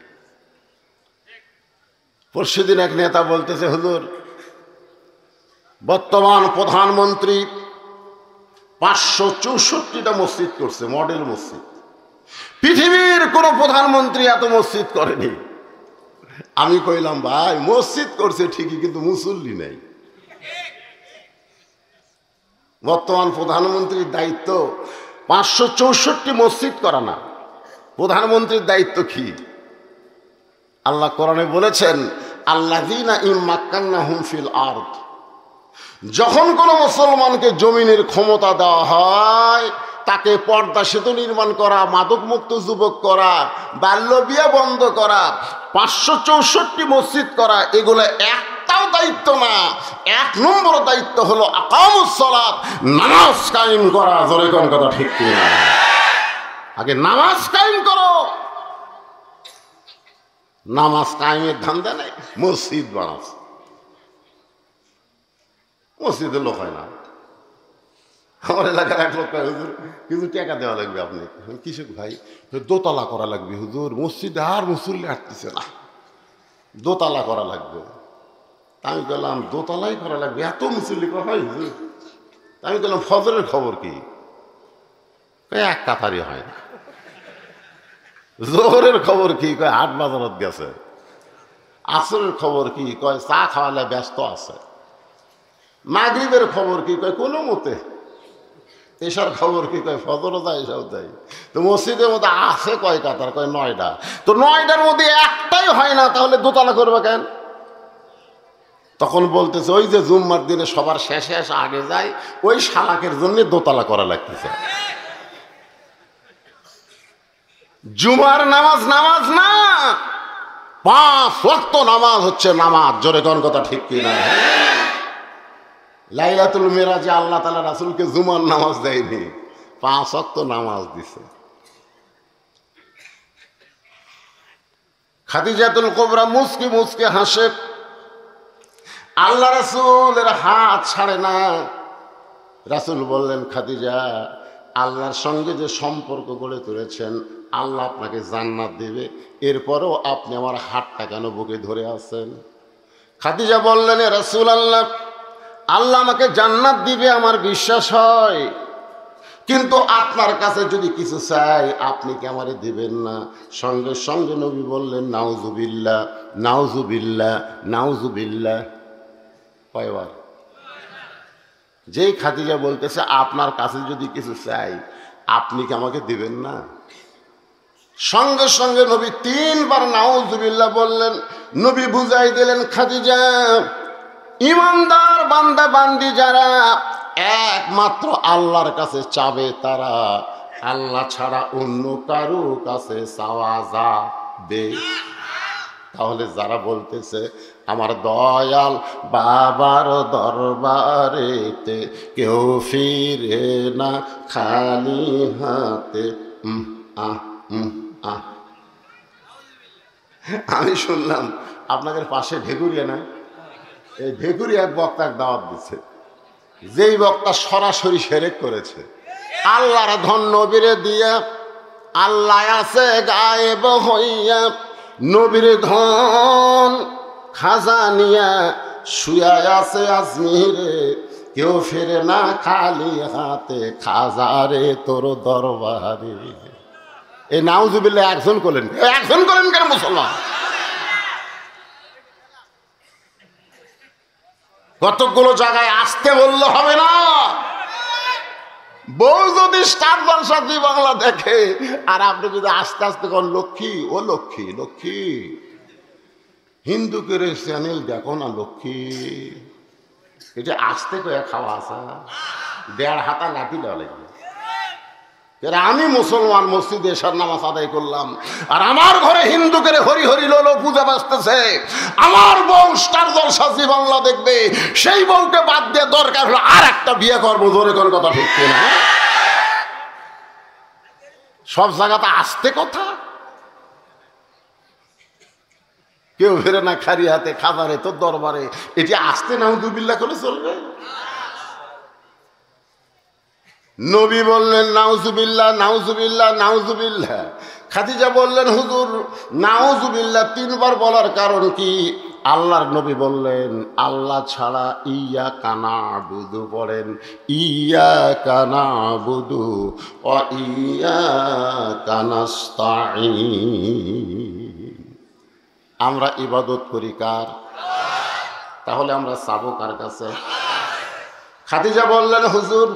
[SPEAKER 1] পরশুদিন এক নেতা বলতেছে, হুজুর বর্তমান প্রধানমন্ত্রী 564টা মসজিদ করছে, মডেল মসজিদ। পৃথিবীর কোন প্রধানমন্ত্রী এত মসজিদ করেনি। আমি কইলাম, ভাই মসজিদ করছে ঠিকই, কিন্তু মুসল্লি নেই। বর্তমান প্রধানমন্ত্রীর দায়িত্ব 564 মসজিদ করা না। প্রধানমন্ত্রীর দায়িত্ব কি? আল্লাহ কোরআনে বলেছেন, আল্লাযীনা ইম্মাক্কান্নাহুম ফিল আরদ। যখন কোনো মুসলমানকে জমিনের ক্ষমতা দেওয়া হয়, তাকে পর্দা সেতু নির্মাণ করা, মাদকমুক্ত যুবক করা, বাল্য বিয়ে বন্ধ করা, 564 মসজিদ করা, এগুলো একটাও দায়িত্ব না। 1 নম্বর দায়িত্ব হলো আকামুস সালাত, নামাজ কায়েম করা। জোরে কোন কথা ঠিক কিনা? আগে নামাজ কায়েম করো। নামাজ কায়েমের ধান্দা নেই, মসজিদ বানাস। মসজিদের লোক হয় না। আমার এলাকার এক লোক হুজুর কিন্তু টাকা দেওয়া লাগবে। আপনি কিসে ভাই? দোতলা করা লাগবে হুজুর, মসজিদে আর মুসল্লি আসতেছে না, দোতলা করা লাগবে। আমি বললাম দোতলাই করা লাগবে, এত মুসল্লি হয় হুজুর? আমি বললাম ফজরের খবর কি? এক কাতারই হয় না। জোহরের খবর কি? কয় হাট বাজারত গেছে। আসরের খবর কি? কয় চা খাওয়ালে ব্যস্ত আছে। মাগরিবের খবর কি? কয় কোনো মতে। এসার খবর কি? কয় ফজরও যায়, এসাও যায়। তো মসজিদের মধ্যে আছে কয় কাতার? কয় 9টা। তো 9টার মধ্যে একটাই হয় না, তাহলে দোতলা করবে কেন? তখন বলতেছে, ওই যে জুম্মার দিনে সবার শেষে এসে আগে যায়, ওই শালাকের জন্য দোতলা করা লাগতেছে। জুমার নামাজ নামাজ না, 5 ওয়াক্ত নামাজ হচ্ছে নামাজ। জোরে কোন কথা ঠিক কিনা? লাইলাতুল মিরাজে আল্লাহ তাআলা রাসূলকে জুমার নামাজ দেয়নি, 5 ওয়াক্ত নামাজ দিছে। খাদিজাতুল কুবরা মুস্কি মুস্কি হাসে। আল্লাহ রাসূলের হাত ছাড়ে না। রাসূল বললেন, খাদিজা আল্লাহর সঙ্গে যে সম্পর্ক গড়ে তুলেছেন, আল্লাহ আপনাকে জান্নাত দেবে, এরপরেও আপনি আমার হাতটা কেন বুকে ধরে আছেন? খাদিজা বললেন, রাসূলুল্লাহ আল্লাহ আমাকে জান্নাত দিবে আমার বিশ্বাস হয়, কিন্তু আপনার কাছে যদি কিছু চাই আপনি কি আমারে দিবেন না? সঙ্গে সঙ্গে নবী বললেন নাউজুবিল্লাহ, নাউজুবিল্লাহ, নাউজুবিল্লাহ। কয়বার? যেই খাদিজা বলতেছে আপনার কাছে যদি কিছু চাই আপনি কি আমাকে দিবেন না, সঙ্গে সঙ্গে নবী 3 বার নাউজুবিল্লাহ বললেন। নবী বুঝাই দিলেন খাদিজা, ইমানদার বান্দা বান্দি যারা একমাত্র আল্লাহর কাছে চাবে তারা আল্লাহ ছাড়া অন্য কারো কাছে চাওয়া যাবে। তাহলে যারা বলতেছে আমার দয়াল বাবার দরবারেতে কেউ ফিরে না খালি হাতে, আমি শুনলাম আপনাদের পাশে ভেগুরিয়া না, এই ভেগুরিয়া এক বক্তা দাওয়াত দিচ্ছে, যেই বক্তা সরাসরি শিরক করেছে। আল্লাহর ধন নবীরে দিয়া, আল্লাহ আছে গায়েব হইয়া, নবীর ধন খাজানিয়া শুয়া আছে আজমিরে, কেউ ফেরে না খালি হাতে খাজারে তোর দরবারে। এই নাউজুবিল্লাহ একজন করলেন, একজন করেন কেন মুসলমান? কতগুলো জায়গায় আসতে বললে হবে না। বউ যদি স্টার জলসা জি বাংলা দেখে আর আপনি যদি আস্তে আস্তে কোন লক্ষ্মী, ও লক্ষ্মী, লক্ষ্মী হিন্দু করে চ্যানেল দেখো না লক্ষ্মী, এটা আসতে কয়ে খাওয়া আসা 1.5 হাতা লাঠি দেওয়া লাগবে। আমি মুসলমান মসজিদে এশার নামাজ আদায় করলাম আর আমার ঘরে হিন্দু করে হরি হরি লোলো পূজা বাঁচতেছে, আমার বউ স্টার জলসা জি বাংলা দেখবে, সেই বউকে বাদ দিয়ে দরকার হলো আর একটা বিয়ে করবো, ধরে কোন কথা ঢুকছে না। সব জায়গাতে আসতে কথা, কেউ ফেরে না খারি হাতে খাবারে তোর দরবারে, এটি আসতে নাউজুবিল্লাহ করে চলবে? নবী বললেন নাউজুবিল্লাহ, নাউজুবিল্লাহ, নাউজুবিল্লাহ। খাদিজা বললেন হুজুর নাউজুবিল্লাহ 3 বার বলার কারণ কি? আল্লাহর নবী বললেন আল্লাহ ছাড়া ইয়া কানা বুধু পড়েন, ইয়া কানা বুধু ও ইয়া কানাস্তাঈন। আমরা ইবাদত করি কার? তাহলে আমরা চাবো কার কাছে? খাদিজা বললেন হুজুর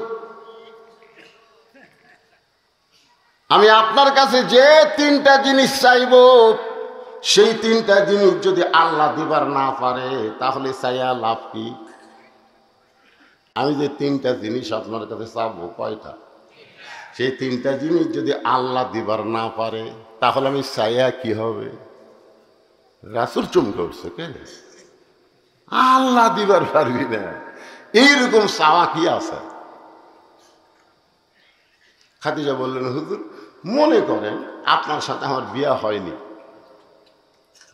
[SPEAKER 1] আমি আপনার কাছে যে 3টা জিনিস চাইব, সেই 3টা জিনিস যদি আল্লাহ দিবার না পারে তাহলে চাইয়া লাভ কি? আমি যে 3টা জিনিস আপনার কাছে চাবো, কয়টা? সেই 3টা জিনিস যদি আল্লাহ দিবার না পারে তাহলে আমি চাইয়া কি হবে? রাসূল চমকে উঠছে, কে আল্লাহ দিবার পারবি না, এইরকম চাওয়া কি আছে? খাদিজা বললেন হুজুর মনে করেন আপনার সাথে আমার বিয়ে হয়নি,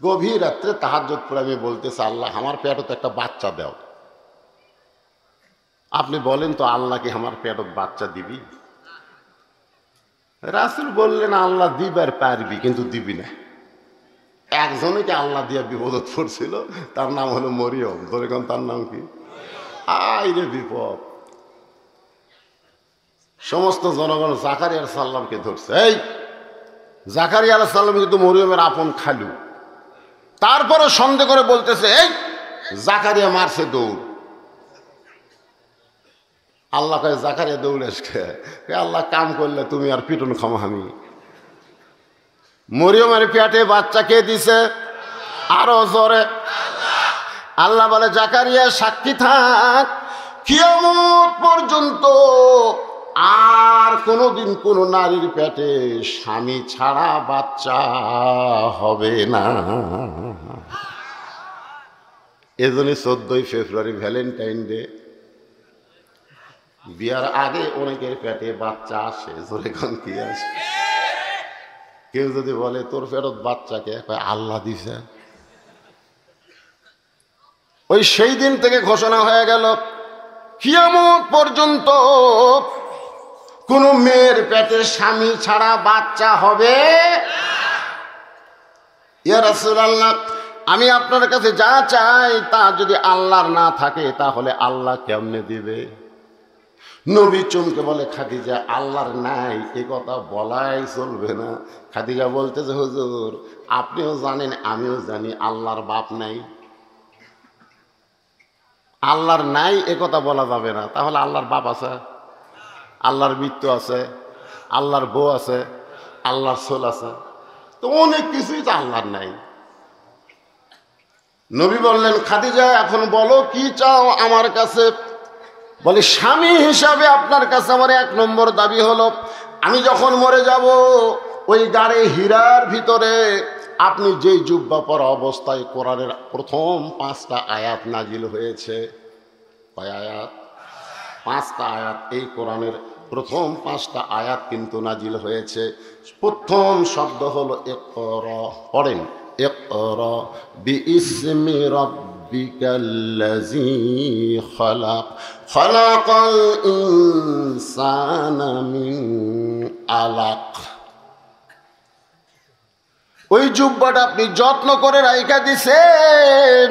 [SPEAKER 1] গভীর রাত্রে তাহাজ্জুদ পড়ে আমি বলতেছি আল্লাহ আমার পেটে তো একটা বাচ্চা দাও, আপনি বলেন তো আল্লাহ কি আমার পেটে বাচ্চা দিবি? রাসূল বললেন আল্লাহ দিবার পারবি কিন্তু দিবি না। একজনকে আল্লাহ দিয়া বিপদত পড়ছিল, তার নাম হলো মরিয়ম। ধরে কোন তার নাম কি? আইরে বিপদ। সমস্ত জনগণ জাকারিয়া আলাইহিস সালামকে ধরছে, এই জাকারিয়া আলাইহিস সালাম কিন্তু মরিয়মের আপন খালু। তারপরে সন্দেহ করে বলতেছে এই জাকারিয়া মারছে দৌড়। আল্লাহ কয় জাকারিয়া দৌড় এসে, আল্লাহ কাম করলে তুমি আর পিটন খামো আমি। মরিয়মের পেটে বাচ্চা কে দিছে? আরো জোরে আল্লাহ বলে জাকারিয়া সাক্ষী থাক, কিয়ামত পর্যন্ত আর কোনোদিন কোন নারীর পেটে স্বামী ছাড়া বাচ্চা হবে না। এজন্য 14ই ফেব্রুয়ারি ভ্যালেন্টাইন ডে, বিয়ার আগে অনেকের পেটে বাচ্চা আসে, জোরে কোন কি আসে? কেউ যদি বলে তোর ফেরত বাচ্চাকে আল্লাহ দিছে, ওই সেই দিন থেকে ঘোষণা হয়ে গেল কিয়ামত পর্যন্ত কোন মেয়ের পেটে স্বামী ছাড়া বাচ্চা হবে। ইয়া রাসূলুল্লাহ আমি আপনার কাছে যা চাই তা যদি আল্লাহর না থাকে তাহলে আল্লাহ কেমনে দিবে? নবী চমকে বলে, খাদিজা আল্লাহর নাই এ কথা বলাই চলবে না। খাদিজা বলতেছে, হুজুর আপনিও জানেন আমিও জানি আল্লাহর বাপ নাই। আল্লাহর নাই এ কথা বলা যাবে না। তাহলে আল্লাহর বাপ আছে, আল্লাহর মৃত্যু আছে, আল্লাহর বউ আছে, আল্লাহর ছোল আছে, তো অনেক কিছুই তো আল্লাহর নাই। নবী বললেন, খাদিজা এখন বলো কি চাও আমার কাছে? বলে, স্বামী হিসাবে আপনার কাছে আমার 1 নম্বর দাবি হলো, আমি যখন মরে যাব ওই গাড়ে হীরার ভিতরে আপনি যেই জুব্বা পরা অবস্থায় কোরআনের প্রথম 5টা আয়াত নাজিল হয়েছে। কয় আয়াত? 5টা আয়াত। এই কোরআনের প্রথম 5টা আয়াত কিন্তু নাজিল হয়েছে। প্রথম শব্দ হলো ইকরা। পড়েন, ইকরা বিইসমি রাব্বিকাল্লাযী খালাক খালাকাল ইনসানা মিন আলাক। ওই জুব্বাটা আপনি যত্ন করে রাইখা দিছেন,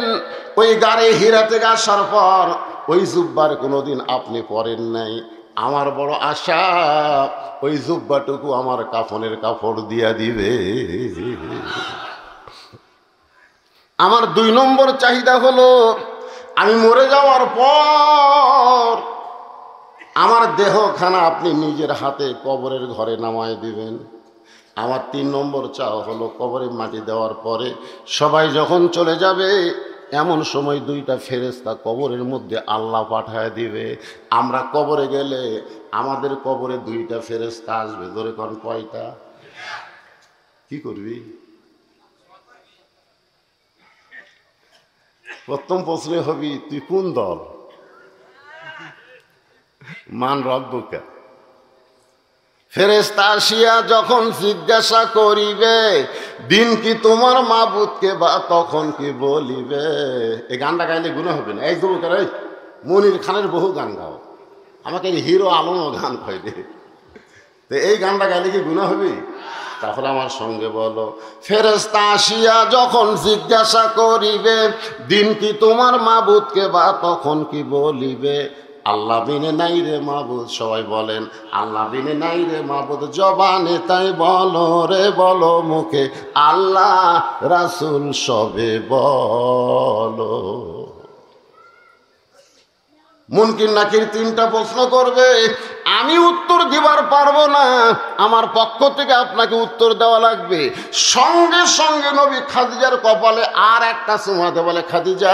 [SPEAKER 1] ওই গাড়ি হীরা থেকে আসার পর ওই জুব্বার কোনোদিন আপনি পরেন নাই। আমার বড় আশা ওই জুব্বাটুকু আমার কাফনের কাপড় দিয়া দিবে। আমার 2 নম্বর চাহিদা হলো, আমি মরে যাওয়ার পর আমার দেহখানা আপনি নিজের হাতে কবরের ঘরে নামায় দিবেন। আমার 3 নম্বর চাওয়া হলো, কবরে মাটি দেওয়ার পরে সবাই যখন চলে যাবে এমন সময় 2টা ফেরেশতা কবরের মধ্যে আল্লাহ পাঠায় দিবে। আমরা কবরে গেলে আমাদের কবরে 2টা ফেরেশতা আসবে। ধরে কোন কয়টা? কি করবি? প্রথম প্রশ্ন হবি, তুই কোন দল? মান রব্বুকা। ফেরেশতা আসিয়া যখন জিজ্ঞাসা করিবে, দিন কি তোমার মাবুদকে, বা তখন কি বলিবে? এই গানটা গাইলে গুনাহ হবে না? এই যুবকের, এই মনির খানের বহু গান গাও, আমাকে হিরো আলমও গান কইবে, তো এই গানটা গাইলে কি গুনাহ হবে? তাহলে আমার সঙ্গে বলো, ফেরেশতা আসিয়া যখন জিজ্ঞাসা করিবে, দিন কি তোমার মাবুদকে, বা তখন কি বলিবে? আল্লাহ বিনে নাই রে মাবুদ। সবাই বলেন, আল্লাহ বিনে নাই রে মাবুদ। জবানে তাই বলো রে বলো মুখে, আল্লাহ রাসূল সবে বলো। মুনকির নাকির 3টা প্রশ্ন করবে, আমি উত্তর দিবার পারবো না, আমার পক্ষ থেকে আপনাকে উত্তর দেওয়া লাগবে। সঙ্গে সঙ্গে নবী খাদিজার কপালে আর একটা চুমাতে বলে, খাদিজা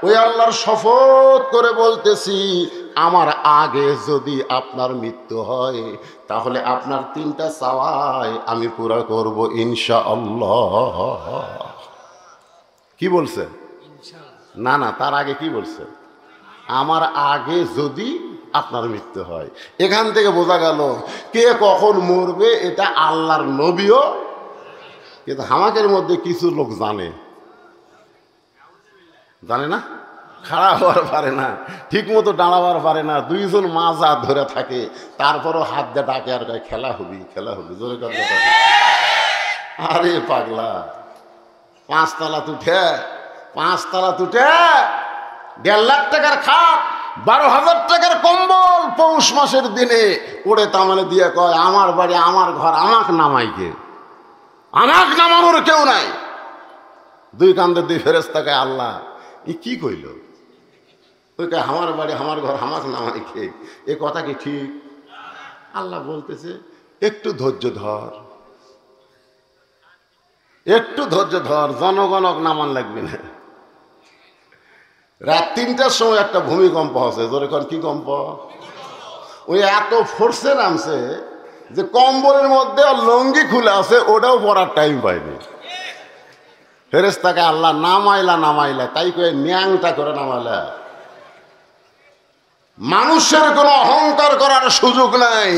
[SPEAKER 1] ওই আল্লাহর শপথ করে বলতেছি, আমার আগে যদি আপনার মৃত্যু হয় তাহলে আপনার 3টা চাওয়াই আমি পুরা করব ইনশাআল্লাহ। কি বলছে? না না, তার আগে কি বলছে? আমার আগে যদি আপনার মৃত্যু হয়। এখান থেকে বোঝা গেল কে কখন মরবে এটা আল্লাহর নবীও, কিন্তু হামাকের মধ্যে কিছু লোক জানে না, খাড়া হওয়ার পারে না, ঠিক মতো দাঁড়াবার পারে না, 2জন মাজা ধরে থাকে, তারপরও হাত দিয়ে ডাকে আর খেলা হবি খেলা হবি। জোরে কথা। আরে পাগলা, 5 তলা তুঠে 1.5 লাখ টাকার খাট, 12,000 টাকার কম্বল পৌষ মাসের দিনে ওড়ে তামানে দিয়ে কয়, আমার বাড়ি আমার ঘর, আমাকে নামাইকে, আমাকে নামানোর কেউ নাই। 2 কান্দে 2 ফেরেশতাকে আল্লাহ ই কি কইল? ওই কয় আমার বাড়ি আমার ঘর, আমাকে নামাইকে। এ কথা কি ঠিক? আল্লাহ বলতেছে, একটু ধৈর্য ধর, একটু ধৈর্য ধর, জনগণক নামান লাগবে না। রাত 3টার সময় একটা ভূমিকম্প হচ্ছে। জোরে কর, কি কম্প? ওই এত ফোর্সে নামছে যে কম্বলের মধ্যে লঙ্গি খুলে আছে, ওটাও পরার টাইম পাইনি। ফেরেশতাকে আল্লাহ নামাইলা তাই করে ন্যাংটা করে নামাইলা। মানুষের কোনো অহংকার করার সুযোগ নাই।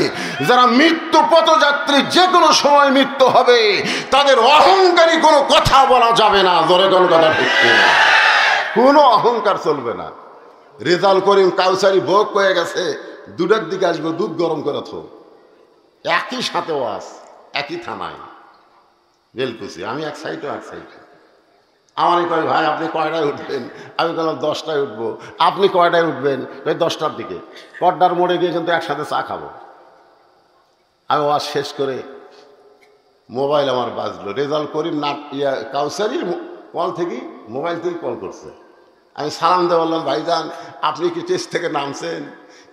[SPEAKER 1] যারা মৃত্যু পথযাত্রী, যে কোনো সময় মৃত্যু হবে, তাদের অহংকারী কোনো কথা বলা যাবে না। জোরে কোন কথা ঠিক না, কোনো অহংকার চলবে না। রেজাল করিম কাউসারি ভোগ হয়ে গেছে, 2টার দিকে আসবে, দুধ গরম করে থো। একই সাথে ওয়াজ, একই থানায় বেলকুচি, আমি এক সাইডে এক সাইডে। আমারই কয় ভাই আপনি কয়টায় উঠবেন? আমি বললাম 10টায় উঠবো। আপনি কয়টায় উঠবেন? ওই 10টার দিকে। পর্দার মোড়ে গিয়ে কিন্তু একসাথে চা খাবো। আমি ওয়াজ শেষ করে মোবাইল আমার বাজলো, রেজাল্ট করিম না কাউসারির কল থেকেই, মোবাইল থেকেই কল করছে। আমি সালাম দিয়ে বললাম ভাইজান আপনি কি টেস্ট থেকে নামছেন?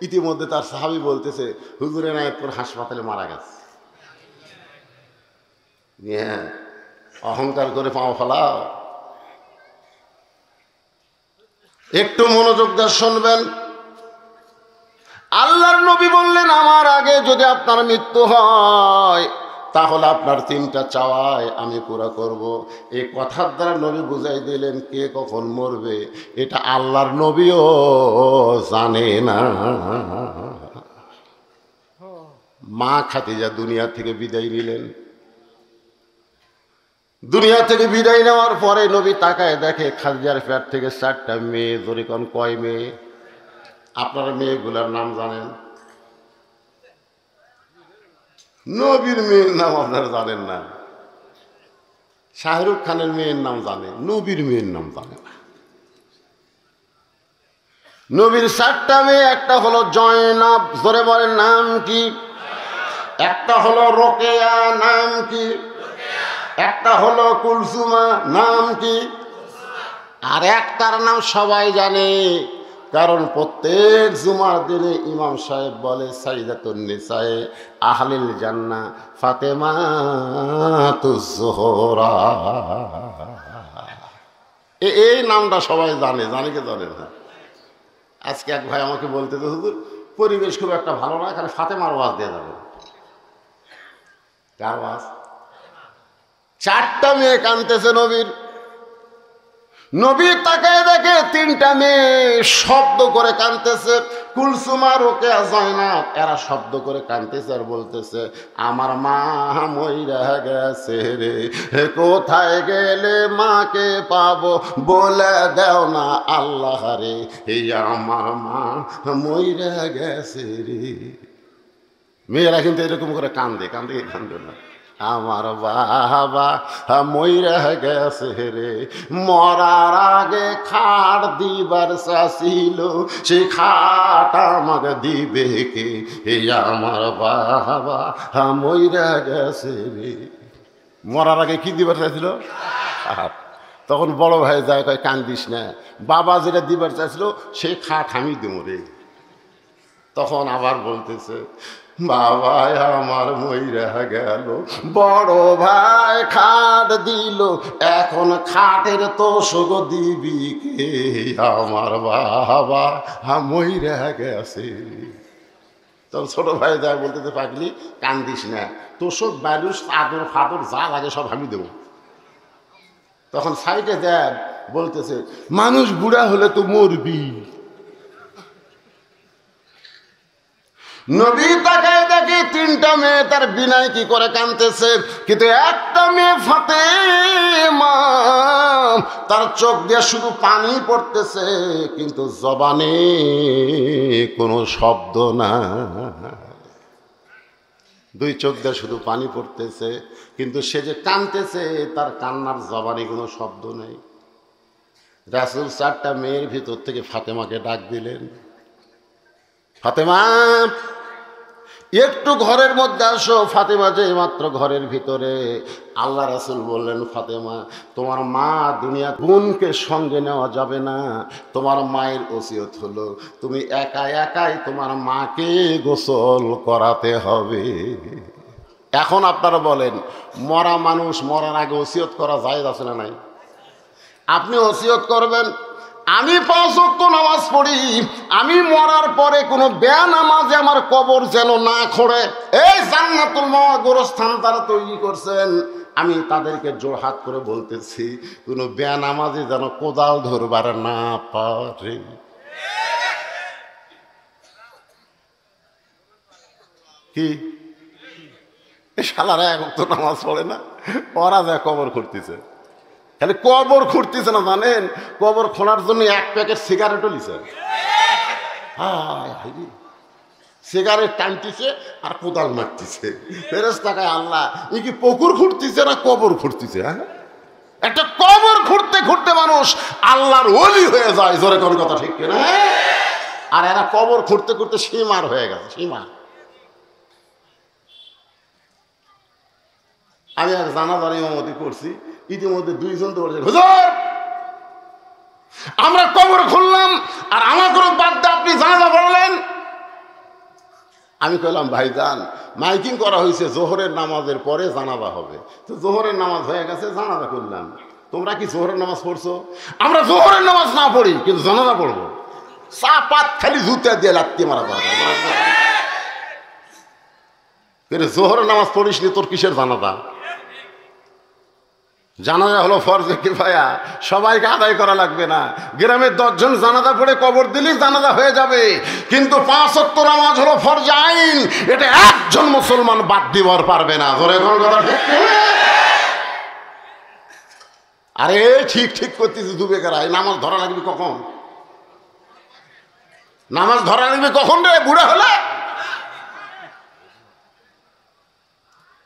[SPEAKER 1] ইতিমধ্যে তার সাহাবী বলতেছে হুজুর এনায়েতপুর হাসপাতালে মারা গেছে। হ্যাঁ, অহংকার করে পাও ফেলাও। একটু মনোযোগ দিয়ে শুনবেন। আল্লাহর নবী বললেন আমার আগে যদি আপনার মৃত্যু হয় তাহলে আপনার 3টা চাওয়াই আমি পুরা করব। এই কথার দ্বারা নবী বুঝাই দিলেন কে কখন মরবে এটা আল্লাহর নবীও জানে না। মা খাদিজা দুনিয়া থেকে বিদায় নিলেন। দুনিয়া থেকে বিদায় নেওয়ার পরে নবী তাকায় দেখে খাদিজার পেট থেকে 4টা মেয়ে। ধরে কোন কয় মেয়ে? আপনারা মেয়েগুলার নাম জানেন? নবীর মেয়ের নাম আপনারা জানেন না। শাহরুখ খানের মেয়ের নাম জানে, নবীর মেয়ের নাম জানে না। নবীর 4টা মেয়ে, একটা হলো জয়নাব, জোরে বলেন নাম কি? একটা হলো রোকেয়া, নাম কি? একটা হলো কুলসুমা, নাম কি? আর একটার নাম সবাই জানে, কারণ প্রত্যেক জুমার দিনে ইমাম সাহেব বলে সাইয়্যিদাতুন নিসায়ে আহলিল জান্নাহ ফাতেমাতুজ যোহরা। এই নামটা সবাই জানে, জানে কি জানে না? আজকে এক ভাই আমাকে বলতে তো হুজুর পরিবেশ খুব একটা ভালো না, খালি ফাতেমার ওয়াজ দিয়ে যাবে। কার ওয়াজ? 4টা মেয়ে কাঁদতেছে নবীর। নবী তাকায় দেখে 3টা মেয়ে শব্দ করে কাঁদতেছে। কুলসুমা, রোকেয়া, জয়নাব এরা শব্দ করে কাঁদতেছে আর বলতেছে আমার মা মইরা গেছে রে, কোথায় গেলে মাকে পাবো বলে দাও না আল্লাহ রে, এই আমার মা মইরা গেছে রে। মেয়েরা কিন্তু এরকম করে কান্দে, কান্দে কান্দে না, আমার বাবা মইরা গেছে রে, মরার আগে খাট দিবার চাছিল, সেই খাট আমাকে দিবে কে, এই আমার বাবা মইরা গেছে রে। মরার আগে কি দিবার চাইছিল? খাট। তখন বড় ভাই যায় কয় কান্দিস না, বাবা যেটা দিবার চাইছিল সেই খাট আমি দেবো রে। তখন আবার বলতেছে বাবা আমার মইরা গেল, বড় ভাই খাট দিল, এখন খাটের তোষক দিবি কে, আমার বাবা মইরা গেছে। তখন ছোট ভাই যায় বলতেছে পাগলি কান্দিস না, তোষক বালুস আদর ফাদর যা লাগে সব আমি দেবো। তখন সাইডে যায় বলতেছে মানুষ বুড়া হলে তো মরবি। নবী তাকায় দেখি 3টা মেয়ে তার বিনায় কি করে কাঁদতেছে, কিন্তু একটা মেয়ে ফাতেমা তার চোখ দিয়ে শুধু পানি পড়তেছে, কিন্তু জবানে কোনো শব্দ না। 2 চোখ দিয়ে শুধু পানি পড়তেছে, কিন্তু সে যে কাঁদতেছে তার কান্নার জবানে কোনো শব্দ নেই। রাসূল 4টা মেয়ের ভিতর থেকে ফাতেমাকে ডাক দিলেন, ফাতেমা একটু ঘরের মধ্যে আসো। ফাতেমা যে মাত্র ঘরের ভিতরে, আল্লাহ রাসূল বললেন ফাতেমা তোমার মা দুনিয়া, বোনকে সঙ্গে নেওয়া যাবে না, তোমার মায়ের ওসিয়ত হলো তুমি একাই একাই তোমার মাকে গোসল করাতে হবে। এখন আপনারা বলেন মরা মানুষ মরার আগে ওসিয়ত করা জায়েজ আছে না নাই? আপনি ওসিয়ত করবেন আমি 5 ওয়াক্ত নামাজ পড়ি, আমি মরার পরে কোনো বেনামাজে আমার কবর যেন না খোঁড়ে। এই জান্নাতুল মাওয়া গোরস্থান তারা তৈরি করছেন, আমি তাদেরকে জোড়হাত করে বলতেছি কোনো বেনামাজে যেন কোদাল ধরবার না পারে। কি শালারা 1 ওয়াক্ত নামাজ পড়ে না, ওরা যায় কবর খুঁড়তেছে। খালি কবর খুঁড়তেছে না জানেন, কবর খোঁড়ার জন্য 1 প্যাকেট সিগারেটও লিছে। সিগারেট টানতেছে আর কোদাল মারতেছে। ফেরেশতা কয় আল্লাহ ই কি পুকুর খুঁড়তেছে না কবর খুঁড়তেছে? হ্যাঁ একটা কবর ঘুরতে ঘুরতে মানুষ আল্লাহর ওলি হয়ে যায়, জোরে কোন কথা ঠিক কিনা? আর এরা কবর ঘুরতে ঘুরতে সীমার হয়ে গেছে, সীমার। আমি এক জানাজার ইমামতি করছি, ইতিমধ্যে দুইজন তো বলছে, হুজুর আমরা কবর খুললাম আর আমাকে বাদ দিয়ে আপনি জানাজা পড়লেন। আমি কইলাম ভাইজান, মাইকিং করা হয়েছে জোহরের নামাজের পরে জানাজা হবে, তো জোহরের নামাজ হয়ে গেছে, জানাজা করলাম। তোমরা কি জোহরের নামাজ পড়ছো? আমরা জোহরের নামাজ না পড়ি কিন্তু জানাজা পড়বো। চা পাত খালি জুতে দিয়ে লাত্তি মারা দরকার। জোহরের নামাজ পড়িস নি, তোর কিসের জানাজা? জানাজা হলো ফরজে কিফায়া, সবাইকে আদায় করা লাগবে না। গ্রামের 10 জন জানাজা পড়ে কবর দিলেই জানাজা হয়ে যাবে, কিন্তু 5 ওয়াক্ত নামাজ হলো ফরজে আইন, এটা একজন মুসলমান বাদ দিবার পারবে না। ধরে কথা ঠিক? আরে ঠিক ঠিক করতেছি দুবে কারাই, নামাজ ধরা লাগবে কখন? নামাজ ধরা লাগবে কখন রে? বুড়া হলে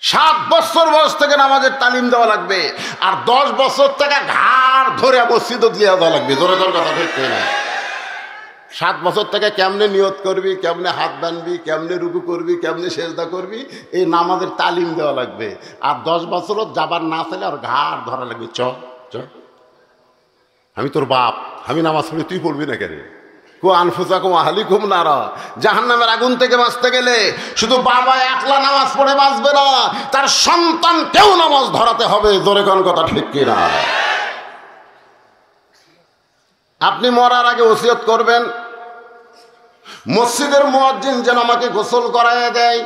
[SPEAKER 1] 7 বছর বয়স থেকে নামাজের তালিম দেওয়া লাগবে, আর 10 বছর থেকে ঘাড় ধরে মসজিদে দিয়ে দেওয়া লাগবে। জোরে জোর কথা বলতে না। 7 বছর থেকে কেমনে নিয়ত করবি, কেমনে হাত বানবি, কেমনে রুকু করবি, কেমনে সেজদা করবি, এই নামাজের তালিম দেওয়া লাগবে। আর 10 বছরও যাবার না চাইলে আর ঘাড় ধরা লাগবে। চ চ, আমি তোর বাপ, আমি নামাজ পড়ি, তুই পড়বি না কেন? জাহান্নামের আগুন থেকে বাঁচতে গেলে শুধু বাবা একলা নামাজ পড়ে বাঁচবে না, তার সন্তানকেও নামাজ ধরাতে হবে। জোরে কোন কথা ঠিক কিনা? আপনি মরার আগে ওসিয়ত করবেন, মসজিদের মুয়াজ্জিন যেন আমাকে গোসল করায় দেয়।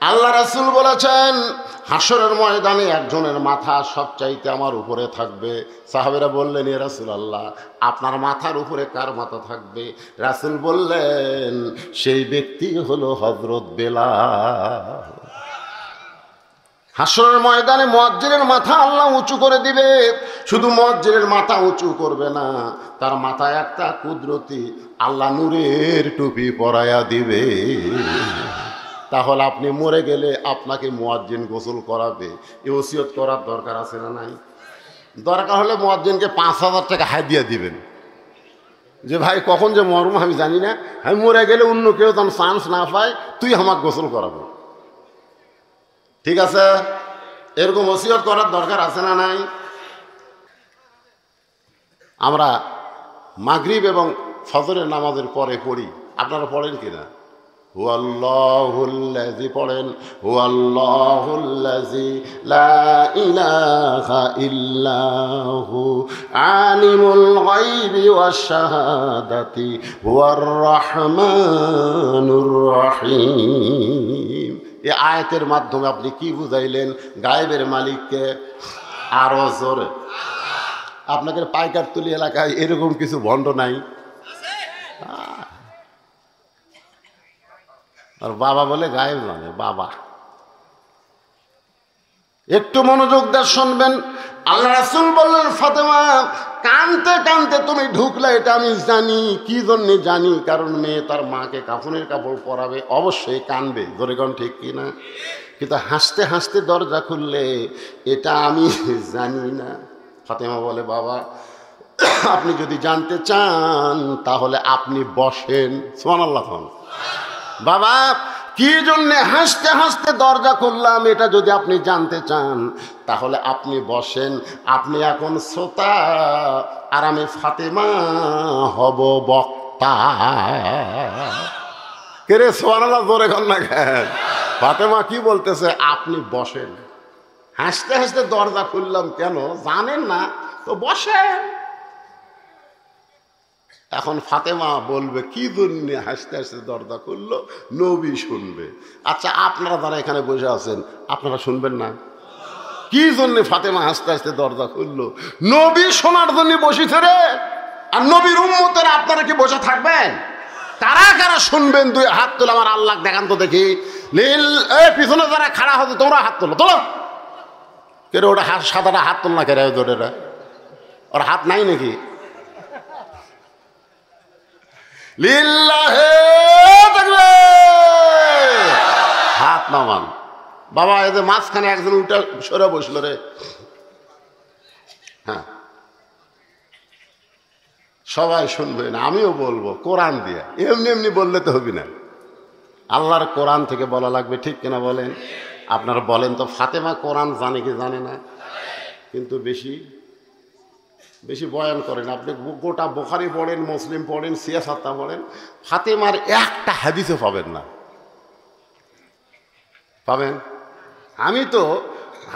[SPEAKER 1] আল্লাহ রাসূল বলেছেন, হাসরের ময়দানে একজনের মাথা সবচাইতে আমার উপরে থাকবে। সাহাবেরা বললেন, ইয়া রাসূলুল্লাহ, আপনার মাথার উপরে কার মাথা থাকবে? রাসূল বললেন, সেই ব্যক্তি হলো হযরত বেলাল। হাসরের ময়দানে মুয়াজ্জিনের মাথা আল্লাহ উঁচু করে দিবে। শুধু মুয়াজ্জিনের মাথা উঁচু করবে না, তার মাথায় একটা কুদরতি আল্লাহ নূরের টুপি পরায়া দিবে। তাহলে আপনি মরে গেলে আপনাকে মুয়াজ্জিন গোসল করাবে, এই ওসিয়ত করার দরকার আছে না নাই? দরকার হলে মুয়াজ্জিনকে 5000 টাকা হাদিয়া দিবেন, যে ভাই কখন যে মরম আমি জানি না, আমি মরে গেলে অন্য কেউ যেন চান্স না পায়, তুই আমাকে গোসল করাবো। ঠিক আছে? এরকম ওসিয়ত করার দরকার আছে না নাই? আমরা মাগরিব এবং ফজরের নামাজের পরে পড়ি, আপনারা পড়েন কিনা? হুয়াল্লাহুল্লাযী পড়েন, হুয়াল্লাহুল্লাযী লা ইলাহা ইল্লাহু আলিমুল গায়বি ওয়াশ শাহাদাতি হুয়ার রাহমানুর রহিম। এই আয়াতের মাধ্যমে আপনি কি বুঝাইলেন? গায়েবের মালিককে। আরো জোরে। আপনাদের পাইকারতুলি এলাকায় এরকম কিছু ভণ্ড নাই? আর বাবা বলে গায়েব জানে। বাবা, একটু মনোযোগ দিয়ে শুনবেন। আল্লাহ রাসূল বললেন, ফাতেমা কানতে কানতে তুমি ঢুকলে, এটা আমি জানি। কি জন্য জানি? কারণ মেয়ে তার মাকে কাফনের কাপড় পরাবে, অবশ্যই কানবে। জোরে কোন ঠিক কিনা? কিন্তু হাসতে হাসতে দরজা খুললে, এটা আমি জানি না। ফাতেমা বলে, বাবা আপনি যদি জানতে চান তাহলে আপনি বসেন। সুবহানাল্লাহ। বাবা কি জন্য হাসতে হাসতে দরজা খুললাম, এটা যদি আপনি জানতে চান তাহলে আপনি বসেন। আপনি এখন শ্রোতা আর আমি ফাতেমা হব বক্তা। কে রে সুবহানাল্লাহ জোরে কর না কেন? ফাতেমা কি বলতেছে? আপনি বসেন। হাসতে হাসতে দরজা খুললাম, কেন জানেন না তো বসেন। এখন ফাতেমা বলবে কি জন্য হাসতে হাসতে দরজা খুললো, নবী শুনবে। আচ্ছা আপনারা যারা এখানে বসে আছেন, আপনারা শুনবেন না? কি জন্য ফাতেমা হাসতে হাসতে দরজা খুললো? নবী শোনার জন্য বসেছে রে। আর নবীর উম্মতেরা আপনারা কি বসে থাকবেন? কারা কারা শুনবেন? 2 হাত তোলো, আমার আল্লাহ দেখান তো দেখি। লীল এই পিছনে যারা খাড়া হতো তোমরা হাত তোলো, তোলো। কেন ওটা হাত সাদাটা হাত তোল না কেন? ওরা ওর হাত নাই নাকি? লিল্লাহে তাকবীর, হাত নামান। বাবা এদের মাঝখানে একজন উল্টা সরে বসলো রে। হ্যাঁ, সবাই শুনবেন, আমিও বলবো কোরআন দিয়ে। এমনি এমনি বললে তো হবে না, আল্লাহর কোরআন থেকে বলা লাগবে, ঠিক কিনা বলেন? আপনারা বলেন তো, ফাতেমা কোরআন জানে কি জানে না? কিন্তু বেশি বেশি বয়ান করেন। আপনি গোটা বুখারী পড়েন, মুসলিম পড়েন, সিয়াসাত্তা পড়েন, ফাতেমার একটা হাদিসও পাবেন না। পাবেন? আমি তো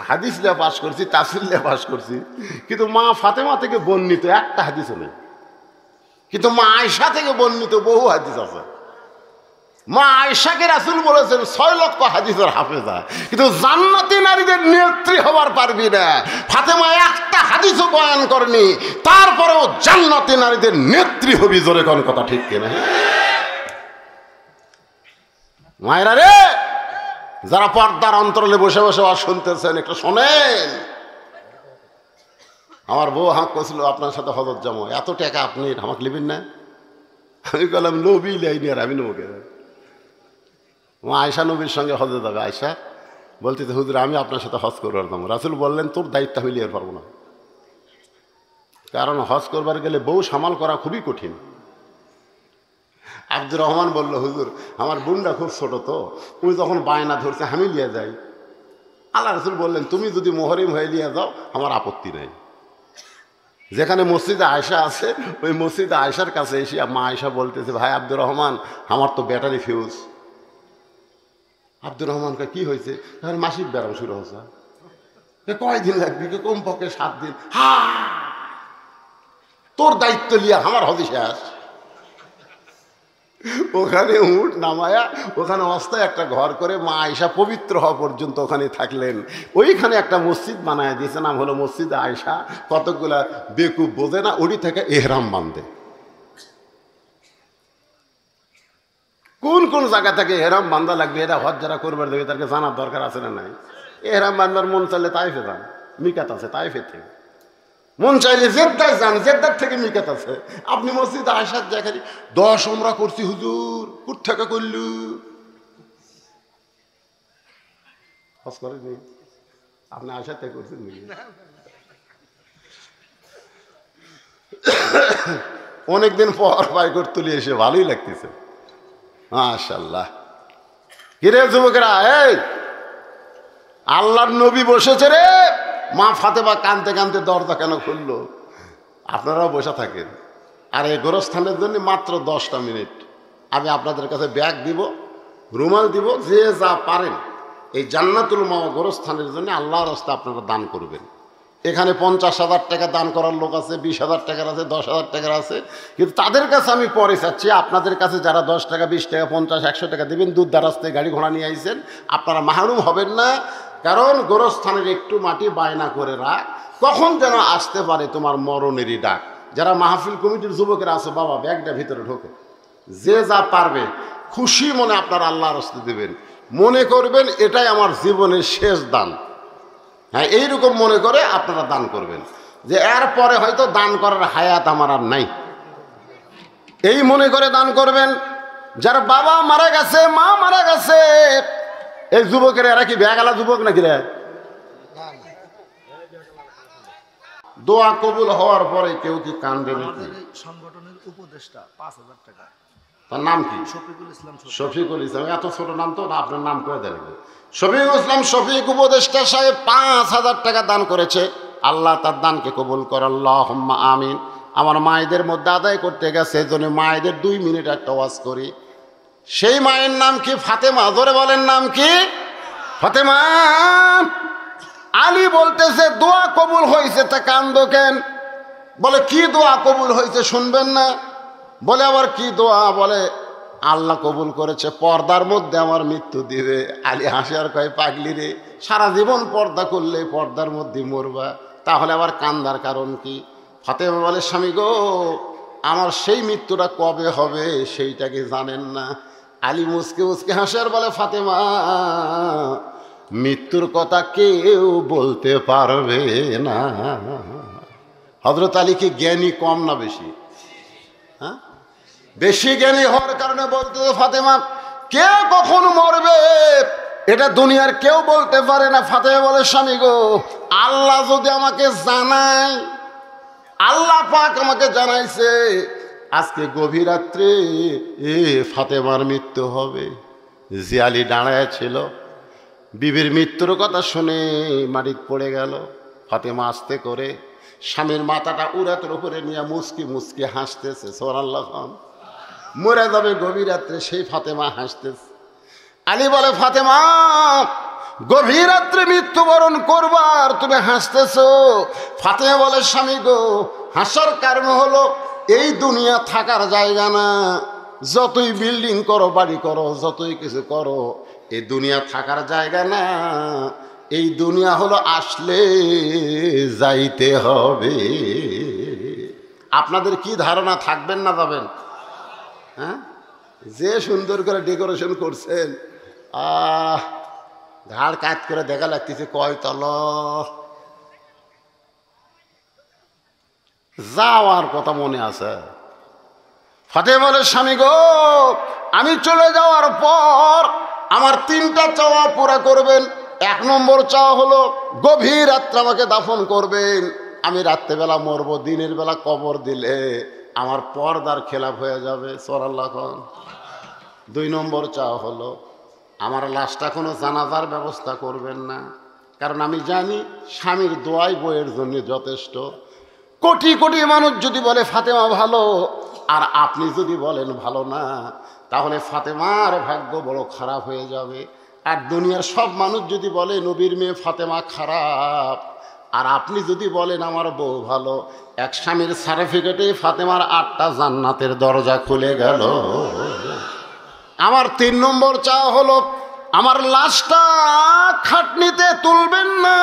[SPEAKER 1] হাদিস লিয়ে পাশ করছি, তাফসীর লিয়ে পাশ করছি, কিন্তু মা ফাতেমা থেকে বর্ণিত একটা হাদিসও নেই। কিন্তু মা আয়েশা থেকে বর্ণিত বহু হাদিস আছে। মা আয়েশাকে রাসূল বলেছেন 6 লক্ষ হাদিসের হাফেজা, কিন্তু জান্নাতি নারীদের নেত্রী হবার পারবি না। ফাতেমা একটা হাদিসও বয়ান করেনি, তারপরেও জান্নাতি নারীদের নেত্রী হবি। জোরে কোন কথা ঠিক কিনা? মায়েরা রে, যারা পর্দার অন্তরালে বসে বসে আর শুনতেছেন, একটু শোনেন। আমার বউ হাঁক করছিল, আপনার সাথে হজরত যাবো, এত টাকা আপনি আমাকে নেবেন না? আমি বললাম নবী লাইনি, আর আমি নেবো কেন? মা আয়েশা নবীর সঙ্গে হজে যাবে। আয়েশা বলতেছে, হুজুর আমি আপনার সাথে হজ করবার যাবো। রাসূল বললেন, তোর দায়িত্ব আমি নিতে পারবো না, কারণ হজ করবার গেলে বউ সামাল করা খুবই কঠিন। আব্দুর রহমান বলল, হুজুর আমার বোনটা খুব ছোট, তো ওই যখন বায়না ধরছে আমি লিয়ে যাই। আল্লাহ রাসূল বললেন, তুমি যদি মোহরিম হয়ে লিয়ে যাও আমার আপত্তি নেই। যেখানে মসজিদে আয়েশা আছে, ওই মসজিদে আয়েশার কাছে এসে মা আয়েশা বলতেছে, ভাই আব্দুর রহমান, আমার তো ব্যাটারি ফিউজ। আব্দুর রহমানকে কি হয়েছে? মাসিক ব্যারাম শুরু হয়েছে। কয়দিন লাগবে? কমপক্ষে 7 দিন। হা, তোর দায়িত্ব লিয়া আমার হদি শেষ। ওখানে উঠ নামায়া ওখানে অস্থায় একটা ঘর করে মা আয়েশা পবিত্র হওয়া পর্যন্ত ওখানে থাকলেন। ওইখানে একটা মসজিদ বানায় দিয়েছে, নাম হলো মসজিদ আয়েশা। কতগুলা বেকুব বোঝে না, ওটি থেকে এহরাম বাঁধে। কোন কোন জায়গা থেকে এহরাম বান্ধা লাগবে, এটা হজ যারা করবার দেবে তাকে জানার দরকার আছে না নাই? এহরাম বান্ধার মন চাইলে তাইফে যান, মিকাত আছে তাইফে থেকে। মন চাইলে জেদ্দায় যান, জেদ্দার থেকে মিকাত আছে। আপনি মসজিদ আয়েশার জায়গায় 10 আমরা করছি হুজুর, কুট থেকে করলু হজ করেনি? আপনি আয়েশার থেকে করছেন নাকি? অনেকদিন পর বাইকর তুলে এসে ভালোই লাগতেছে, মাশাআল্লাহ। কিরে যুবকেরা, এই আল্লাহর নবী বসেছে রে। মা ফাতেমা কানতে কানতে দরজা কেন খুললো? আপনারাও বসে থাকেন। আর এই গোরস্থানের জন্য মাত্র 10টা মিনিট আমি আপনাদের কাছে ব্যাগ দিব, রুমাল দিব, যে যা পারেন এই জান্নাতুল মাওয়া গোরস্থানের জন্য আল্লাহর রাস্তায় আপনারা দান করবেন। এখানে 50,000 টাকা দান করার লোক আছে, 20,000 টাকার আছে, 10,000 টাকার আছে। কিন্তু তাদের কাছে আমি পরে চাচ্ছি, আপনাদের কাছে যারা 10 টাকা, 20 টাকা, 50, 100 টাকা দেবেন, দূর দারাজতে গাড়ি ঘোড়া নিয়ে আইছেন, আপনারা মাহরুম হবেন না। কারণ গোরস্থানের একটু মাটি বায়না করে রাখ, কখন যেন আসতে পারে তোমার মরণেরই ডাক। যারা মাহফিল কমিটির যুবকেরা আছে, বাবা ব্যাগটা ভিতরে ঢোকে, যে যা পারবে খুশি মনে আপনারা আল্লাহর রাস্তা দেবেন। মনে করবেন এটাই আমার জীবনের শেষ দান। হ্যাঁ, এইরকম মনে করে আপনারা দান করবেন, যে এরপরে হয়তো দান করার হায়াত আমার আর নাই, এই মনে করে দান করবেন। যার বাবা মারা গেছে, মা মারা গেছে, এই যুবকের, এরা কি ব্যাগালা যুবক নাকি রে? দোয়া কবুল হওয়ার পরে কেউ কি কান্দে নাকি?
[SPEAKER 2] সংগঠনের উপদেষ্টা 5,000 টাকা।
[SPEAKER 1] তার নাম কি? শফিকুল ইসলাম। এত ছোট নাম তো, আপনার নাম করে দেন। শফিকুল ইসলাম শফিক উপদেষ্টা সাহেব 5,000 টাকা দান করেছে। আল্লাহ তার দানকে কবুল করে, আল্লাহুম্মা আমিন। আমার মায়েদের মধ্যে আদায় করতে গেছে, এই জন্য মায়েদের 2 মিনিট একটা ওয়াজ করি। সেই মায়ের নাম কি? ফাতেমা। জোরে বলেন, নাম কি? ফাতেমা। আলী বলতেছে দোয়া কবুল হয়েছে, তা কান্দো কেন? বলে কি দোয়া কবুল হয়েছে শুনবেন না? বলে আবার কি দোয়া? বলে আল্লাহ কবুল করেছে, পর্দার মধ্যে আমার মৃত্যু দিবে। আলী হাসি আর কয়, পাগলি রে, সারা জীবন পর্দা করলে পর্দার মধ্যে মরবা, তাহলে আবার কান্দার কারণ কি? ফাতেমা বলে, স্বামী গো, আমার সেই মৃত্যুটা কবে হবে সেইটা কি জানেন না? আলী মুসকে মুসকে হাসি আর বলে, ফাতেমা, মৃত্যুর কথা কেউ বলতে পারবে না। হযরত আলী কি জ্ঞানী কম না বেশি? হ্যাঁ, বেশি জ্ঞানী হওয়ার কারণে বলতে, ফাতেমা, কে কখন মরবে এটা দুনিয়ার কেউ বলতে পারে না। ফাতেমা বলে, স্বামী গো, আল্লাহ যদি আমাকে জানায় আল্লাহ পাক আমাকে জানাইছে আজকে গভীর রাত্রে ফাতেমার মৃত্যু হবে। জিয়ালি দাঁড়ায় ছিল, বিবির মৃত্যুর কথা শুনে মাটিত পড়ে গেল। ফাতেমা আস্তে করে স্বামীর মাথাটা উরাতের উপরে নিয়ে মুচকি মুচকি হাসতেছে। সুবহানাল্লাহ। মরে যাবে গভীর রাত্রে, সেই ফাতেমা হাসতেছে। আলী বলে, ফাতেমা গভীর রাত্রে মৃত্যুবরণ করবার তুমি হাসতেছো? ফাতেমা বলে, স্বামী গো, হাসার কারণ হলো এই দুনিয়া থাকার জায়গা না। যতই বিল্ডিং করো, বাড়ি করো, যতই কিছু করো, এই দুনিয়া থাকার জায়গা না। এই দুনিয়া হলো আসলে যাইতে হবে। আপনাদের কি ধারণা, থাকবেন না যাবেন? হ্যাঁ, যে সুন্দর করে ডেকোরেশন করছেন, ঘাড় কাজ করে দেখা লাগতেছে কয়তল। যাওয়ার কথা মনে আছে? ফাতেমা বলে, স্বামী গো, আমি চলে যাওয়ার পর আমার 3টা চাওয়া পুরা করবেন। 1 নম্বর চাওয়া হলো গভীর রাত্রে আমাকে দাফন করবেন। আমি রাত্রেবেলা মরবো, দিনের বেলা কবর দিলে আমার পর্দার খেলাফ হয়ে যাবে। সুবহানাল্লাহ। 2 নম্বর চাওয়া হলো আমার লাশটা কোনো জানাজার ব্যবস্থা করবেন না, কারণ আমি জানি স্বামীর দোয়াই বইয়ের জন্য যথেষ্ট। কোটি কোটি মানুষ যদি বলে ফাতেমা ভালো, আর আপনি যদি বলেন ভালো না, তাহলে ফাতেমার ভাগ্য বড় খারাপ হয়ে যাবে। আর দুনিয়ার সব মানুষ যদি বলে নবীর মেয়ে ফাতেমা খারাপ, আর আপনি যদি বলেন আমার বউ ভালো, এক স্বামীর সার্টিফিকেটে ফাতেমার 8টা জান্নাতের দরজা খুলে গেল। আমার 3 নম্বর চাওয়া হলো আমার লাশটা খাটনিতে তুলবেন না,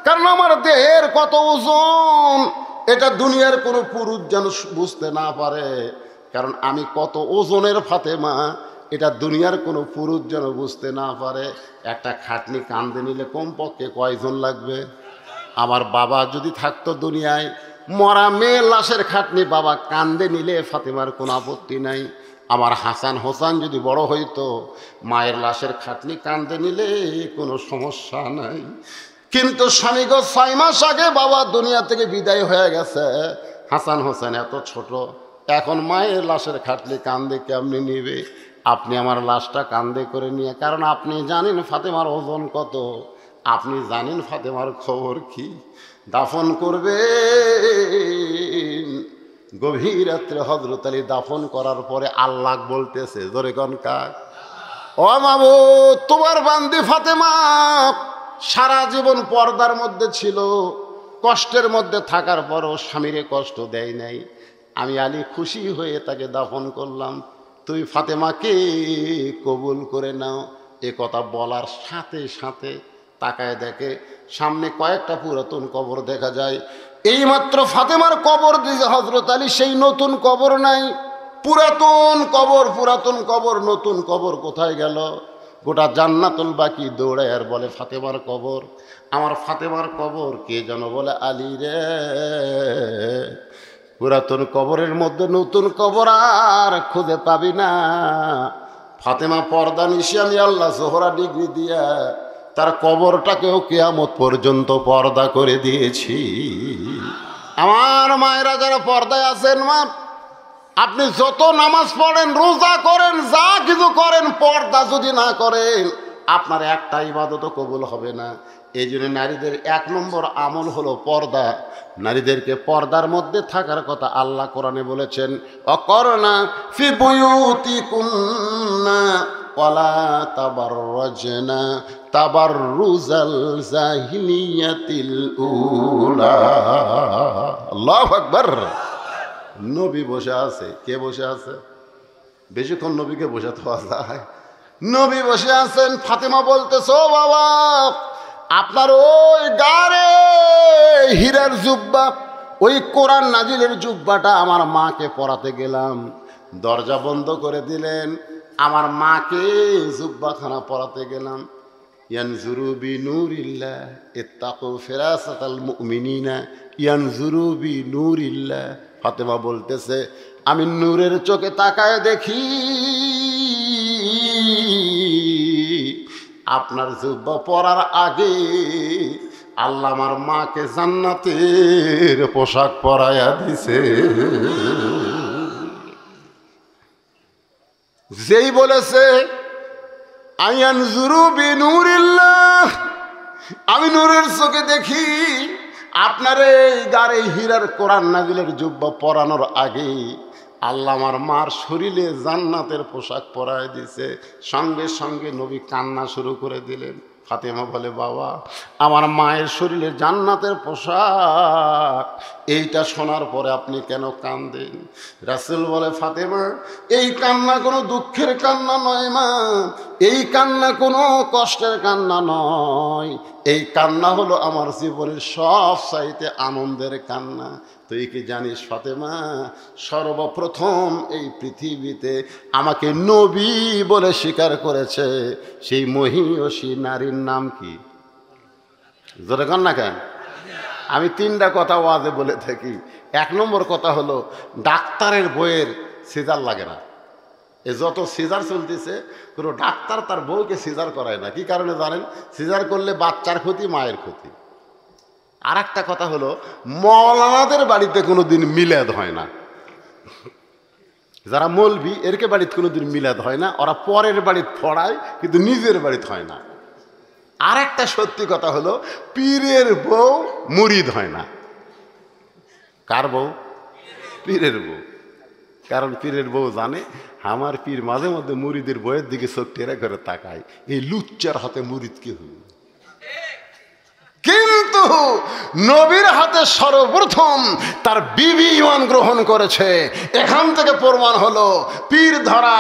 [SPEAKER 1] কারণ আমার দেহের কত ওজন এটা দুনিয়ার কোনো পুরুষ যেন বুঝতে না পারে। কারণ আমি কত ওজনের ফাতেমা এটা দুনিয়ার কোনো পুরুষ যেন বুঝতে না পারে। একটা খাটনি কান্দে নিলে কমপক্ষে কয়জন লাগবে? আমার বাবা যদি থাকতো দুনিয়ায়, মরা মেয়ে লাশের খাটনি বাবা কান্দে নিলে ফাতেমার কোনো আপত্তি নাই। আমার হাসান হোসেন যদি বড় হইতো, মায়ের লাশের খাটনি কান্দে নিলে কোনো সমস্যা নাই। কিন্তু স্বামী গো, 6 মাস আগে বাবা দুনিয়া থেকে বিদায় হয়ে গেছে। হাসান হোসেন এত ছোট, এখন মায়ের লাশের খাটনি কান্দে কেমনি নিবে? আপনি আমার লাশটা কান্দে করে নিয়ে, কারণ আপনি জানেন ফাতেমার ওজন কত, আপনি জানেন ফাতেমার খবর কি, দাফন করবে। গভীর রাত্রে হযরত আলী দাফন করার পরে আল্লাহ বলতেছে, জোরে কোন কাক, ও মাবুদ, তোমার বান্দি ফাতেমা সারা জীবন পর্দার মধ্যে ছিল, কষ্টের মধ্যে থাকার পরও স্বামীরে কষ্ট দেয় নাই। আমি আলী খুশি হয়ে তাকে দাফন করলাম, তুই ফাতেমাকে কবুল করে নাও। এ কথা বলার সাথে সাথে তাকায় দেখে সামনে কয়েকটা পুরাতন কবর দেখা যায়। এইমাত্র ফাতেমার কবর দিয়েছে হযরত আলী, সেই নতুন কবর নাই, পুরাতন কবর। পুরাতন কবর, নতুন কবর কোথায় গেল? গোটা জান্নাতুল বাকি দৌড়ায় আর বলে ফাতেমার কবর, আমার ফাতেমার কবর। কে যেন বলে, আলী রে। পুরাতন কবরের মধ্যে নতুন কবর আর খুঁজে পাবি না। ফাতেমা পর্দা নিশি আমি আল্লাহ জোহরা ডিগ্রি দিয়া তার কবরটাকেও কিয়ামত পর্যন্ত পর্দা করে দিয়েছি। আমার মায়েরা যারা পর্দায় আছেন, মা, আপনি যত নামাজ পড়েন, রোজা করেন, যা কিছু করেন, পর্দা যদি না করেন আপনার একটা ইবাদতও কবুল হবে না। এই জন্য নারীদের 1 নম্বর আমল হলো পর্দা। নারীদেরকে পর্দার মধ্যে থাকার কথা আল্লাহ কোরআনে বলেছেন, অকরনা ফি বুয়ুতিকুন্না ওয়ালা তাবাররাজনা তাবাররুজাল জাহিলিয়াতিল উলা। আল্লাহু আকবার। নবী বসে আছে। কে বসে আছে? বেশিক্ষণ নবীকে বসে থাকা যায়? নবী বসে আছেন। ফাতেমা বলতেছে, ও বাবা, আপনার ওই গারে হীরার জুব্বা, ওই কোরআন নাজিলের জুব্বাটা আমার মাকে পরাতে গেলাম, দরজা বন্ধ করে দিলেন। আমার মাকে জুব্বাখানা পরাতে গেলাম। ইয়ানজুরু বিনূরিল্লাহ ইত্তাকু ফিরাসাতাল মুমিনিনা ইয়ানজুরু বিনূরিল্লাহ। ফাতেমা বলতেছে, আমি নূরের চোখে তাকায় দেখি আপনার জুব্বা পরার আগে আল্লাহ আমার মাকে জান্নাতের পোশাক পরাইয়া দিছে। যেই বলেছে আয়ানজুরু বিনুরিল্লাহ, আমি নূরের চোখে দেখি, আপনার এই গাড়ে হীরার কোরআন নাজিলের জুব্বা পরানোর আগে আল্লাহ আমার মার শরীরে জান্নাতের পোশাক পরায় দিছে। সঙ্গে সঙ্গে নবী কান্না শুরু করে দিলেন। ফাতেমা বলে, বাবা আমার মায়ের শরীরে জান্নাতের পোশাক, এইটা শোনার পরে আপনি কেন কাঁদেন? রাসূল বলে, ফাতেমা এই কান্না কোনো দুঃখের কান্না নয় মা, এই কান্না কোনো কষ্টের কান্না নয়, এই কান্না হলো আমার জীবনের সব চাইতে আনন্দের কান্না। তুই কি জানিস ফাতেমা, সর্বপ্রথম এই পৃথিবীতে আমাকে নবী বলে স্বীকার করেছে সেই মহিয়সী নারীর নাম কি? জোরে কন না কেন? আমি তিনটা কথা ওয়াজে বলে থাকি। এক নম্বর কথা হলো, ডাক্তারের বইয়ের সিজার লাগে না। এ যত সিজার চলতেছে, কোনো ডাক্তার তার বউকে সিজার করায় না। কি কারণে জানেন? সিজার করলে বাচ্চার ক্ষতি, মায়ের ক্ষতি। আর একটা কথা হলো, মৌলানাদের বাড়িতে কোনো দিন মিলাদ হয় না। যারা মৌলবি এরকে বাড়িতে কোনো দিন মিলাদ হয় না, ওরা পরের বাড়িতে পড়ায় কিন্তু নিজের বাড়িতে হয় না। আর একটা সত্যি কথা হলো, পীরের বউ মুরিদ হয় না। কার বউ? পীরের বউ। কারণ পীরের বউ জানে আমার পীর মাঝে মধ্যে মুরিদের বইয়ের দিকে চোখ টেরা করে তাকায়, এই লুচ্চার হাতে মুরিদ কি হল। কিন্তু নবীর হাতে সর্বপ্রথম তার বিবি ঈমান গ্রহণ করেছে। এখান থেকে প্রমাণ হলো পীর ধরা,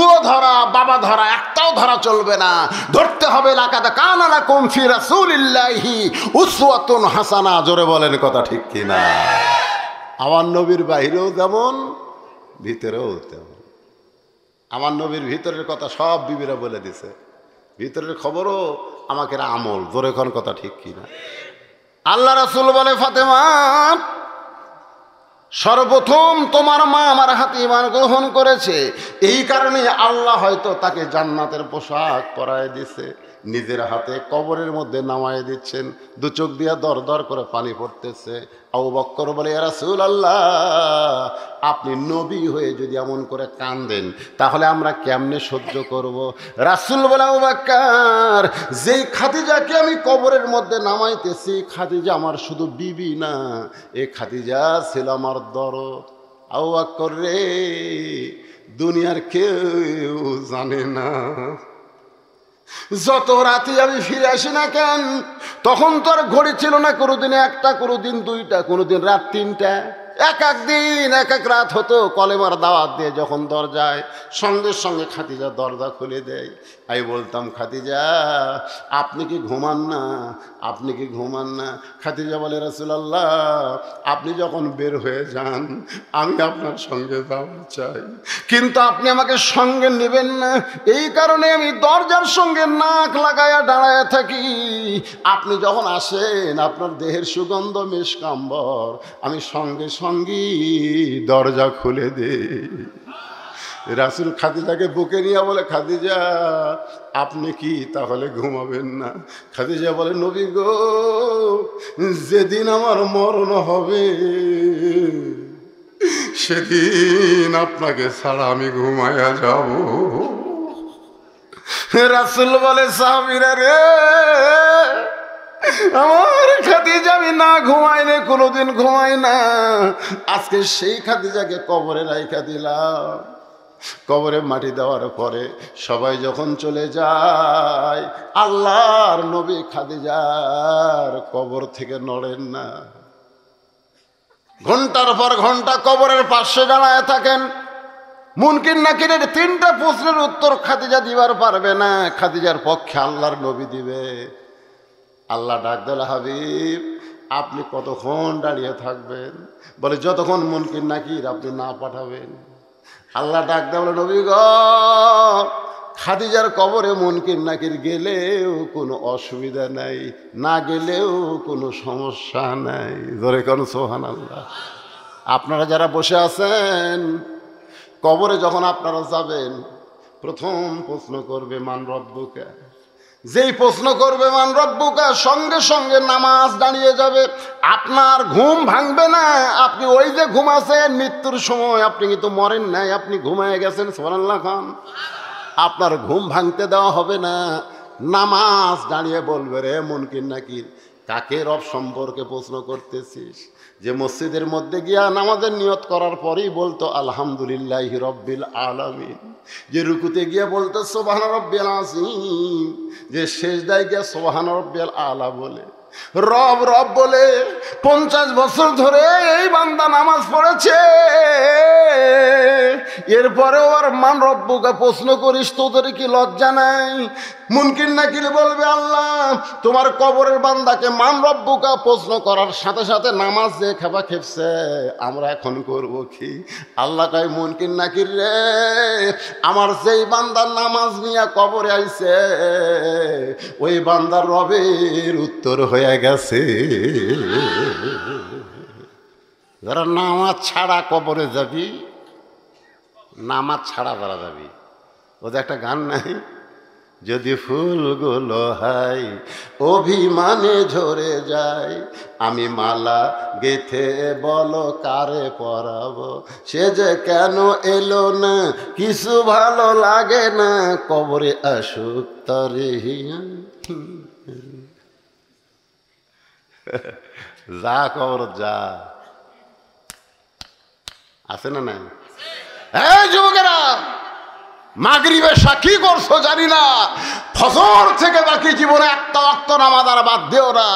[SPEAKER 1] ও ধরা, বাবা ধরা একটাও ধরা চলবে না। ধরতে হবে লাকাদ কানা লাকুম ফি রাসূলিল্লাহি উসওয়াতুন হাসানা। জোরে বলেন কথা ঠিক কিনা? আমার নবীর বাইরেও যেমন, ভিতরেও তেমন। আমার নবীর ভিতরের কথা সব বিবিরা বলে দিছে, ভিতরের খবরও আমাকে আমল। জোরে কোন কথা ঠিক কিনা? আল্লাহ রাসূল বলে, ফাতেমা সর্বপ্রথম তোমার মা আমার হাতে ঈমান গ্রহণ করেছে, এই কারণে আল্লাহ হয়তো তাকে জান্নাতের পোশাক পরায় দিছে, নিজের হাতে কবরের মধ্যে নামায় দিচ্ছেন। দু চোখ দিয়া দর দর করে পানি পড়তেছে। আবু বকর বলে, ইয়া রাসূলুল্লাহ আপনি নবী হয়ে যদি এমন করে কাঁদেন তাহলে আমরা কেমনে সহ্য করব? রাসূল বলে, আবু বকর যেই খাদিজাকে আমি কবরের মধ্যে নামাইতেছি, খাদিজা আমার শুধু বিবি না, এই খাদিজা ছিল আমার দরদ। আবু বকর রে, দুনিয়ার কেউ জানে না, যত রাতে আমি ফিরে আসি না কেন, তখন তো আর ঘড়ি ছিল না, কোনোদিন একটা, কোনোদিন দুইটা, কোনোদিন রাত তিনটা, এক এক দিন এক এক রাত হতো। কলেমার দাওয়াত দিয়ে যখন দরজায়, সঙ্গে সঙ্গে খাদিজা দরজা খুলে দেয়। আমি বলতাম, খাদিজা আপনি কি ঘুমান না, আপনি কি ঘুমান না? খাদিজা বলে, রাসূলুল্লাহ আপনি যখন বের হয়ে যান আমি আপনার সঙ্গে যাওয়া চাই, কিন্তু আপনি আমাকে সঙ্গে নেবেন না, এই কারণে আমি দরজার সঙ্গে নাক লাগায়া দাঁড়ায় থাকি। আপনি যখন আসেন আপনার দেহের সুগন্ধ মিশকাম্বর, আমি সঙ্গে সঙ্গী দরজা খুলে দেই। রাসূল খাদিজাকে বুকে নিয়ে বলে, খাদিজা আপনি কি তাহলে ঘুমাবেন না? খাদিজা বলে, নবী গো যেদিন আমার মরণ হবে সেদিন আপনাকে ছাড়া আমি ঘুমায়া যাব। রাসূল বলে, সাহাবীরা রে, আমার খাদিজা আমি না ঘুমাইলে কোনোদিন ঘুমাই না, আজকে সেই খাদিজাকে কবরে রাইখা দিলাম। কবরে মাটি দেওয়ার পরে সবাই যখন চলে যায়, আল্লাহর নবী খাদিজার কবর থেকে নড়েন না। ঘন্টার পর ঘন্টা কবরের পাশে দাঁড়ায় থাকেন। মুনকির নাকিরের তিনটা প্রশ্নের উত্তর খাদিজা দিবার পারবে না, খাদিজার পক্ষে আল্লাহর নবী দিবে। আল্লাহ ডাক দিল, হাবিব আপনি কতক্ষণ দাঁড়িয়ে থাকবেন? বলে, যতক্ষণ মুনকির নাকির আপনি না পাঠাবেন। আল্লাহ ডাক দেয়, বলে, নবী গো খাদিজার কবরে মুনকির নাকির গেলেও কোনো অসুবিধা নাই, না গেলেও কোনো সমস্যা নাই। ধরে কোন সুবহানাল্লাহ। আপনারা যারা বসে আছেন, কবরে যখন আপনারা যাবেন প্রথম প্রশ্ন করবে, মান রব্বুকা, যেই প্রশ্ন করবে মান রব্বুকা, সঙ্গে সঙ্গে নামাজ দাঁড়িয়ে যাবে। আপনার ঘুম ভাঙবে না। আপনি ওই যে ঘুমাছেন মৃত্যুর সময়, আপনি কিন্তু মরেন নাই, আপনি ঘুমায় গেছেন। সুবহানাল্লাহ খান। আপনার ঘুম ভাঙতে দেওয়া হবে না। নামাজ দাঁড়িয়ে বলবে, রে মুনকির নাকির, কাকে রব সম্পর্কে প্রশ্ন করতেছিস? যে মসজিদের মধ্যে গিয়া নামাজের নিয়ত করার পরেই বলতো আলহামদুলিল্লাহি রব্বিল আলামিন, যে রুকুতে গিয়া বলতো সুবহান রব্বিল আযীম, যে সেজদায় গিয়া সুবহান রব্বিল আলা বলে, রব রব বলে 50 বছর ধরে এই বান্দা নামাজ পড়েছে, এরপরেও আর মান রব্বুকা প্রশ্ন করিস, তোদের কি লজ্জা নাই? মুনকির নাকির বলবে, আল্লাহ তোমার কবরের বান্দাকে মান রব্বুকা প্রশ্ন করার সাথে সাথে নামাজ যে খেপা খেপছে, আমরা এখন করব কি? আল্লাহ কয়, মুনকির নাকির রে, আমার যেই বান্দার নামাজ নিয়ে কবরে আইছে, ওই বান্দার রবের উত্তর হয়ে গেছে। যারা নামাজ ছাড়া কবরে যাবি, নামাজ ছাড়া যারা যাবি, ওদের একটা গান নাই, যদি ফুলগুলো হাই অভিমানে ঝরে যায়, আমি মালা গেথে বলো কারে পরাবো, সে যে কেন এলো না, কিছু ভালো লাগে না, কবরে আসুক তরে হিয়া। যা কবর যা, আছে না নাই? এই যুবকেরা, মাগরিবের সাক্ষী করছো জানি না, ফজর থেকে বাকি জীবনে একটা ওয়াক্ত নামাজ আর বাদ দিও না।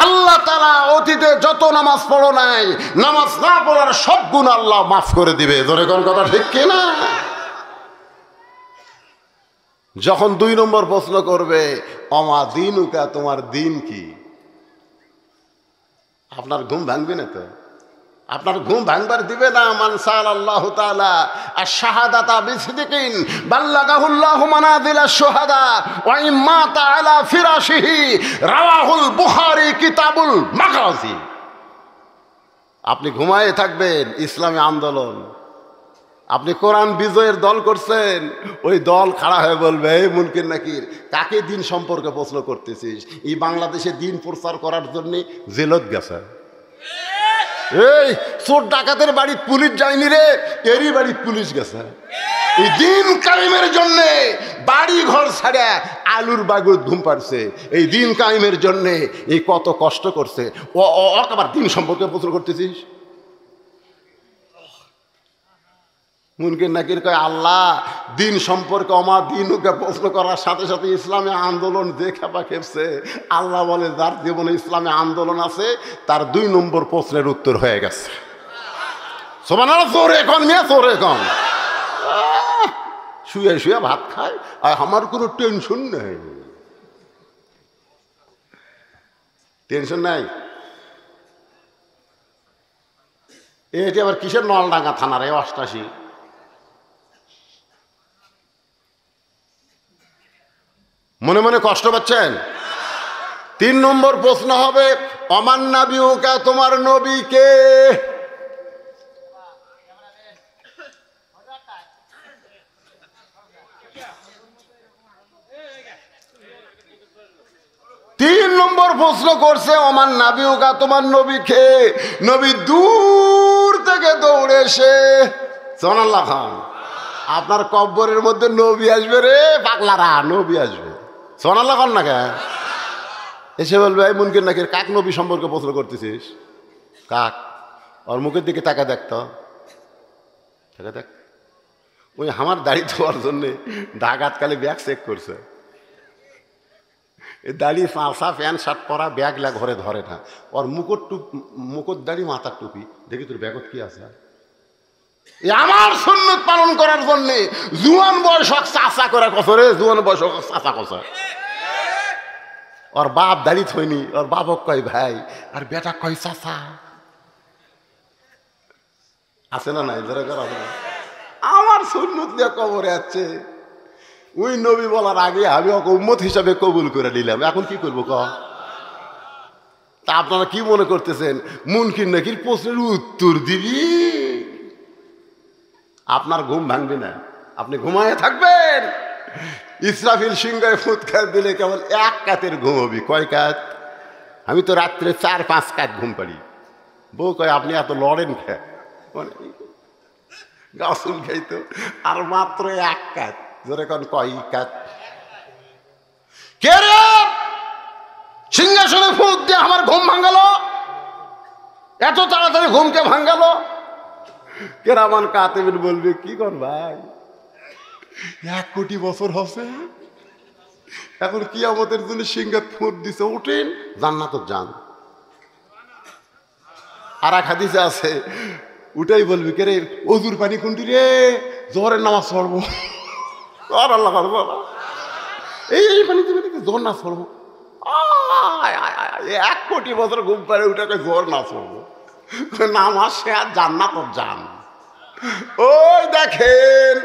[SPEAKER 1] আল্লাহ তাআলা অতীতে যত নামাজ পড়ো নাই, নামাজ না পড়ার সব গুণ আল্লাহ মাফ করে দিবে। ধরে কোন কথা ঠিক কিনা? যখন 2 নম্বর প্রশ্ন করবে, অমা দিনুকা, তোমার দিন কি? আপনার ঘুম ভাঙবে না তো? আপনার ঘুম ভাঙবার দিবে না। মান সাআলাল্লাহু তাআলা আশ-শাহাদাতা বিসিদকিন বাল্লাগাহুল্লাহু মানাজিলাশ শুহাদা ওয়া ইম্মা তাআলা ফিরাশিহি, রাওয়াহুল বুখারী কিতাবুল মাগাজি। আপনি ঘুমায়ে থাকবেন, ইসলামী আন্দোলন, আপনি কোরআন বিজয়ের দল করছেন, ওই দল খাড়া হয়ে বলবে, এই মুনকির নাকির, কাকে দিন সম্পর্কে প্রশ্ন করতেছিস? এই বাংলাদেশে দিন প্রচার করার জন্য জেলত গেছে। এই চোর ডাকাতের বাড়ি পুলিশ যায়নি রে, এরই বাড়ি পুলিশ গেছে। এই দিন কায়েমের জন্য বাড়ি ঘর ছাড়া আলুর বাগুর ঘুম পাড়ছে। এই দিন কায়েমের জন্য এই কত কষ্ট করছে, ও আবার দিন সম্পর্কে প্রশ্ন করতেছিস? মুনকির নাকির কয়, আল্লাহ দিন সম্পর্কে অমা দিনুকে প্রশ্ন করার সাথে সাথে ইসলামী আন্দোলন যে খেপা খেপছে, আল্লাহ বলে যার জীবনে ইসলামী আন্দোলন আছে তার 2 নম্বর প্রশ্নের উত্তর হয়ে গেছে। সুবহানাল্লাহ। জোরে এখন মিয়া, জোরে এখন। শুয়ে শুয়ে ভাত খায়, আর আমার কোনো টেনশন নেই। টেনশন নাই? এটি আবার কিসের নলডাঙ্গা থানার? 88। মনে মনে কষ্ট পাচ্ছেন? 3 নম্বর প্রশ্ন হবে, অমান নাবিউকা, তোমার নবী কে? তিন নম্বর প্রশ্ন করছে, অমান নাবিউকা, তোমার নবী কে? নবী দূর থেকে দৌড়ে এসে, সুবহানাল্লাহ খান, আপনার কব্বরের মধ্যে নবী আসবে রে পাগলারা, নবী আসবে। সুবহানাল্লাহ খান না কে? এসে বলবে, এই মুনকির নাকির, কাক নবী সম্পর্কে প্রশ্ন করতেছিস? কাক? ওর মুখের দিকে তাকা দেখতো, তাকা দেখ। ওই আমার দাড়ি ধোয়ার জন্যে ডাকাতকালে ব্যাগ চেক করছে। এই দাড়ি চাষা প্যান্ট শার্ট পরা, ব্যাগলা ঘরে ধরে না। ওর মুকুট দাড়ি, মাথার টুপি, দেখি তোর ব্যাগত কি আছে? আমার সুন্নত পালন করার জন্যে জুয়ান বয়স চাষা করে কসরে, জুয়ান বয়স চাষা কসা। ওর বাপ দাড়ি থইনি, ওর বাপক কয় ভাই, আর বেটা কয় চাষা। আছে না নাই? আমার সুন্নত নিয়ে কবরে আছে। ওই নবী বলার আগে আমি ওকে উম্মত হিসাবে কবুল করে নিলাম, এখন কি করবো ক? তা আপনারা কি মনে করতেছেন মুনকির নাকির প্রশ্নের উত্তর দিবি? আপনার ঘুম ভাঙবে না, আপনি ঘুমায় থাকবেন। ইসরাফিল সিংহায় ফুৎকার দিলে কেবল এক কাতের ঘুমবি। কয় কাত? আমি তো রাত্রে 4-5 কাত ঘুম পাড়ি। বউ কয় আপনি এত লড়েন খা, মানে গাছুন খাইতো আর মাত্র 1 কাত। জোরে কোন কয় কাত? কে রে সিংহাসনে ফুঁক দিয়ে আমার ঘুম ভাঙালো? এত তাড়াতাড়ি ঘুমকে ভাঙালো? কেরামান কাতেবিন বলবে কি কর ভাই, 1 কোটি বছর হচ্ছে, এখন কিয়ামতের জন্য সিংহাত ফুঁক দিছে, উঠেন জান্নাত যান। আর এক হাদিসে আছে উঠাই বলবি কে রে অজুর পানি কোনটি রে, জোহরের নামাজ পড়বো। আর আল্লাহ করবো এই পানি দিবে নাকি জোর নাচ পড়বো। 1 কোটি বছর ঘুম পারে উঠাকে জোর নাচ পড়বো, নামাজ সে আর জান্নাত যান। ওই দেখেন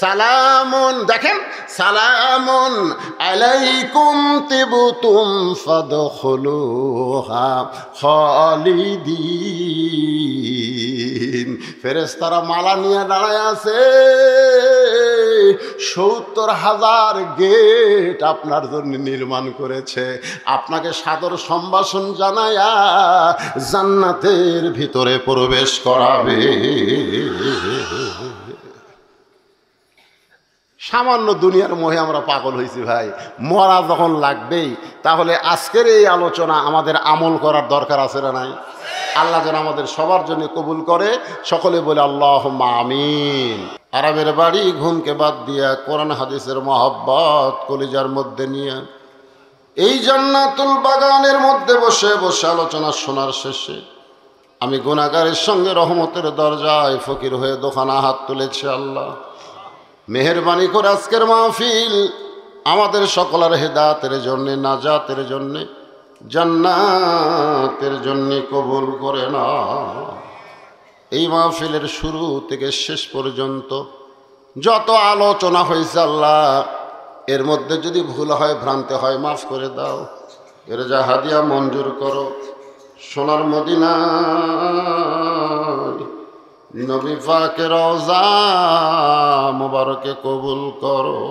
[SPEAKER 1] সালামুন, দেখেন সালামুন আলাইকুম তিবতুম ফাদখুলুহা খালিদিন। ফেরেশতারা মালা নিয়ে দাঁড়ায় আছে, 70,000 গেট আপনার জন্য নির্মাণ করেছে, আপনাকে সাদর সম্ভাষণ জানায়া জান্নাতের ভিতরে প্রবেশ করাবে। সামান্য দুনিয়ার মোহে আমরা পাগল হয়েছি ভাই, মরা যখন লাগবেই তাহলে আজকের এই আলোচনা আমাদের আমল করার দরকার আছে না নাই? আল্লাহ যেন আমাদের সবার জন্য কবুল করে, সকলে বলে আল্লাহুম্মা আমিন। আরামের বাড়ি ঘুমকে বাদ দিয়া কোরআন হাদিসের মহব্বত কলিজার মধ্যে নিয়ে এই জান্নাতুল বাগানের মধ্যে বসে বসে আলোচনা শোনার শেষে আমি গুনাহগারের সঙ্গে রহমতের দরজায় ফকির হয়ে দোকানা হাত তুলেছি। আল্লাহ মেহেরবানি করে আজকের মাহফিল আমাদের সকলের হেদায়েতের জন্যে, নাজাতের জন্যে, জান্নাতের জন্যে কবুল করে না। এই মাহফিলের শুরু থেকে শেষ পর্যন্ত যত আলোচনা হয়েছে আল্লাহ, এর মধ্যে যদি ভুল হয় ভ্রান্তি হয় মাফ করে দাও, এর যা হাদিয়া মঞ্জুর করো। সোনার মদিনা নবী পাকের রওজা মুবারকে কবুল করো।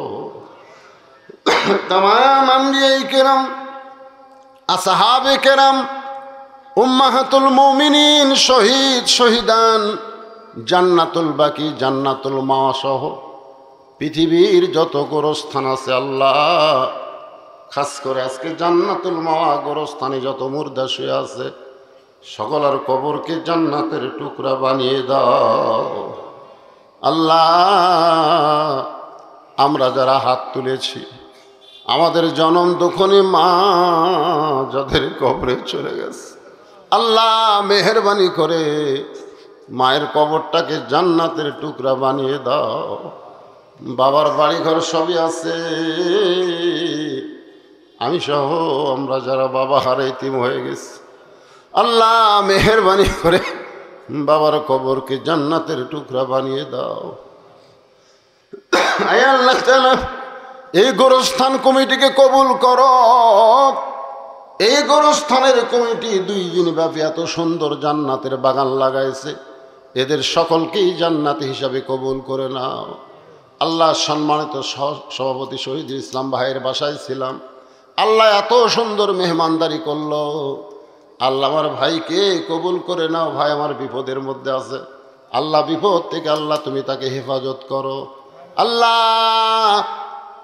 [SPEAKER 1] तमाम अंबियाए केराम, আসহাবে কেরাম, উম্মাহাতুল মুমিনিন, শহীদ শহীদান, জান্নাতুল বাকি, জান্নাতুল মাওয়া সহ পৃথিবীর যত গোরস্থান আছে আল্লাহ, খাস করে আজকে জান্নাতুল মাওয়া গোরস্থানে যত মুর্দা শুয়ে আছে সকলের কবরকে জান্নাতের টুকরা বানিয়ে দাও আল্লাহ। আমরা যারা হাত তুলেছি আমাদের জনম দুঃখনী মা যাদের কবরে চলে গেছে আল্লাহ মেহেরবানি করে মায়ের কবরটাকে জান্নাতের টুকরা বানিয়ে দাও। বাবার বাড়িঘর সবই আছে, আমি সহ আমরা যারা বাবা হারে ইতিম হয়ে গেছি আল্লাহ মেহেরবানি করে বাবার কবরকে জান্নাতের টুকরা বানিয়ে দাও। আয় আল্লাহ তাআলা এই গোরস্থান কমিটিকে কবুল করো। এই গোরস্থানের কমিটি 2 দিন ব্যাপী এত সুন্দর জান্নাতের বাগান লাগাইছে, এদের সকলকেই জান্নাতি হিসাবে কবুল করে নাও আল্লাহ। সম্মানিত সভাপতি শহীদুল ইসলাম ভাইয়ের বাসায় ছিলাম আল্লাহ, এত সুন্দর মেহমানদারি করলো আল্লাহ। আমার ভাইকে কবুল করে নাও, ভাই আমার বিপদের মধ্যে আছে আল্লাহ, বিপদ থেকে আল্লাহ তুমি তাকে হেফাজত করো আল্লাহ।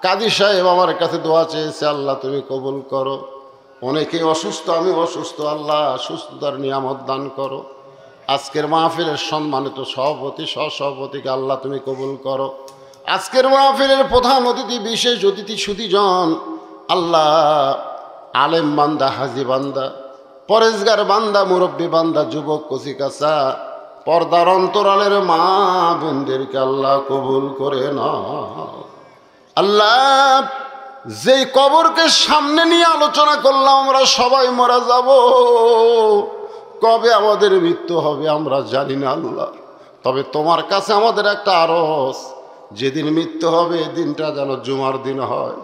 [SPEAKER 1] কাজী সাহেব আমার কাছে দোয়া চেয়েছে আল্লাহ তুমি কবুল করো। অনেকে অসুস্থ, আমি অসুস্থ আল্লাহ, সুস্থতার নিয়ামত দান করো। আজকের মাহফিলের সম্মানিত সভাপতি সহসভাপতিকে আল্লাহ তুমি কবুল করো। আজকের মাহফিলের প্রধান অতিথি, বিশেষ অতিথি সুধীজন আল্লাহ, আলেম বান্দা, হাজি বান্দা, পরেজগার বান্দা, মুরব্বী বান্দা, যুবক কচিকাচা, পর্দার অন্তরালের মা বোনদেরকে আল্লাহ কবুল করে নাও আল্লাহ। যেই কবরকে সামনে নিয়ে আলোচনা করলাম আমরা সবাই মারা যাব, কবে আমাদের মৃত্যু হবে আমরা জানি না আল্লাহ, তবে তোমার কাছে আমাদের একটা আরজ, যেদিন মৃত্যু হবে দিনটা যেন জুমার দিন হয়,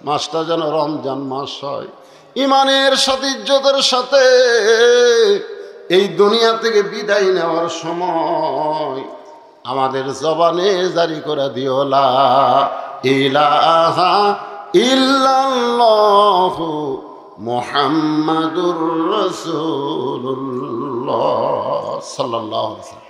[SPEAKER 1] মাসটা যেন রমজান মাস হয়, ইমানের সাথে ইজ্জতের সাথে এই দুনিয়া থেকে বিদায় নেওয়ার সময় আমাদের জবানে জারি করে দিও লা ইলাহা ইল্লাল্লাহু মুহাম্মাদুর রাসূলুল্লাহ সাল্লাল্লাহু আলাইহি ওয়াসাল্লাম।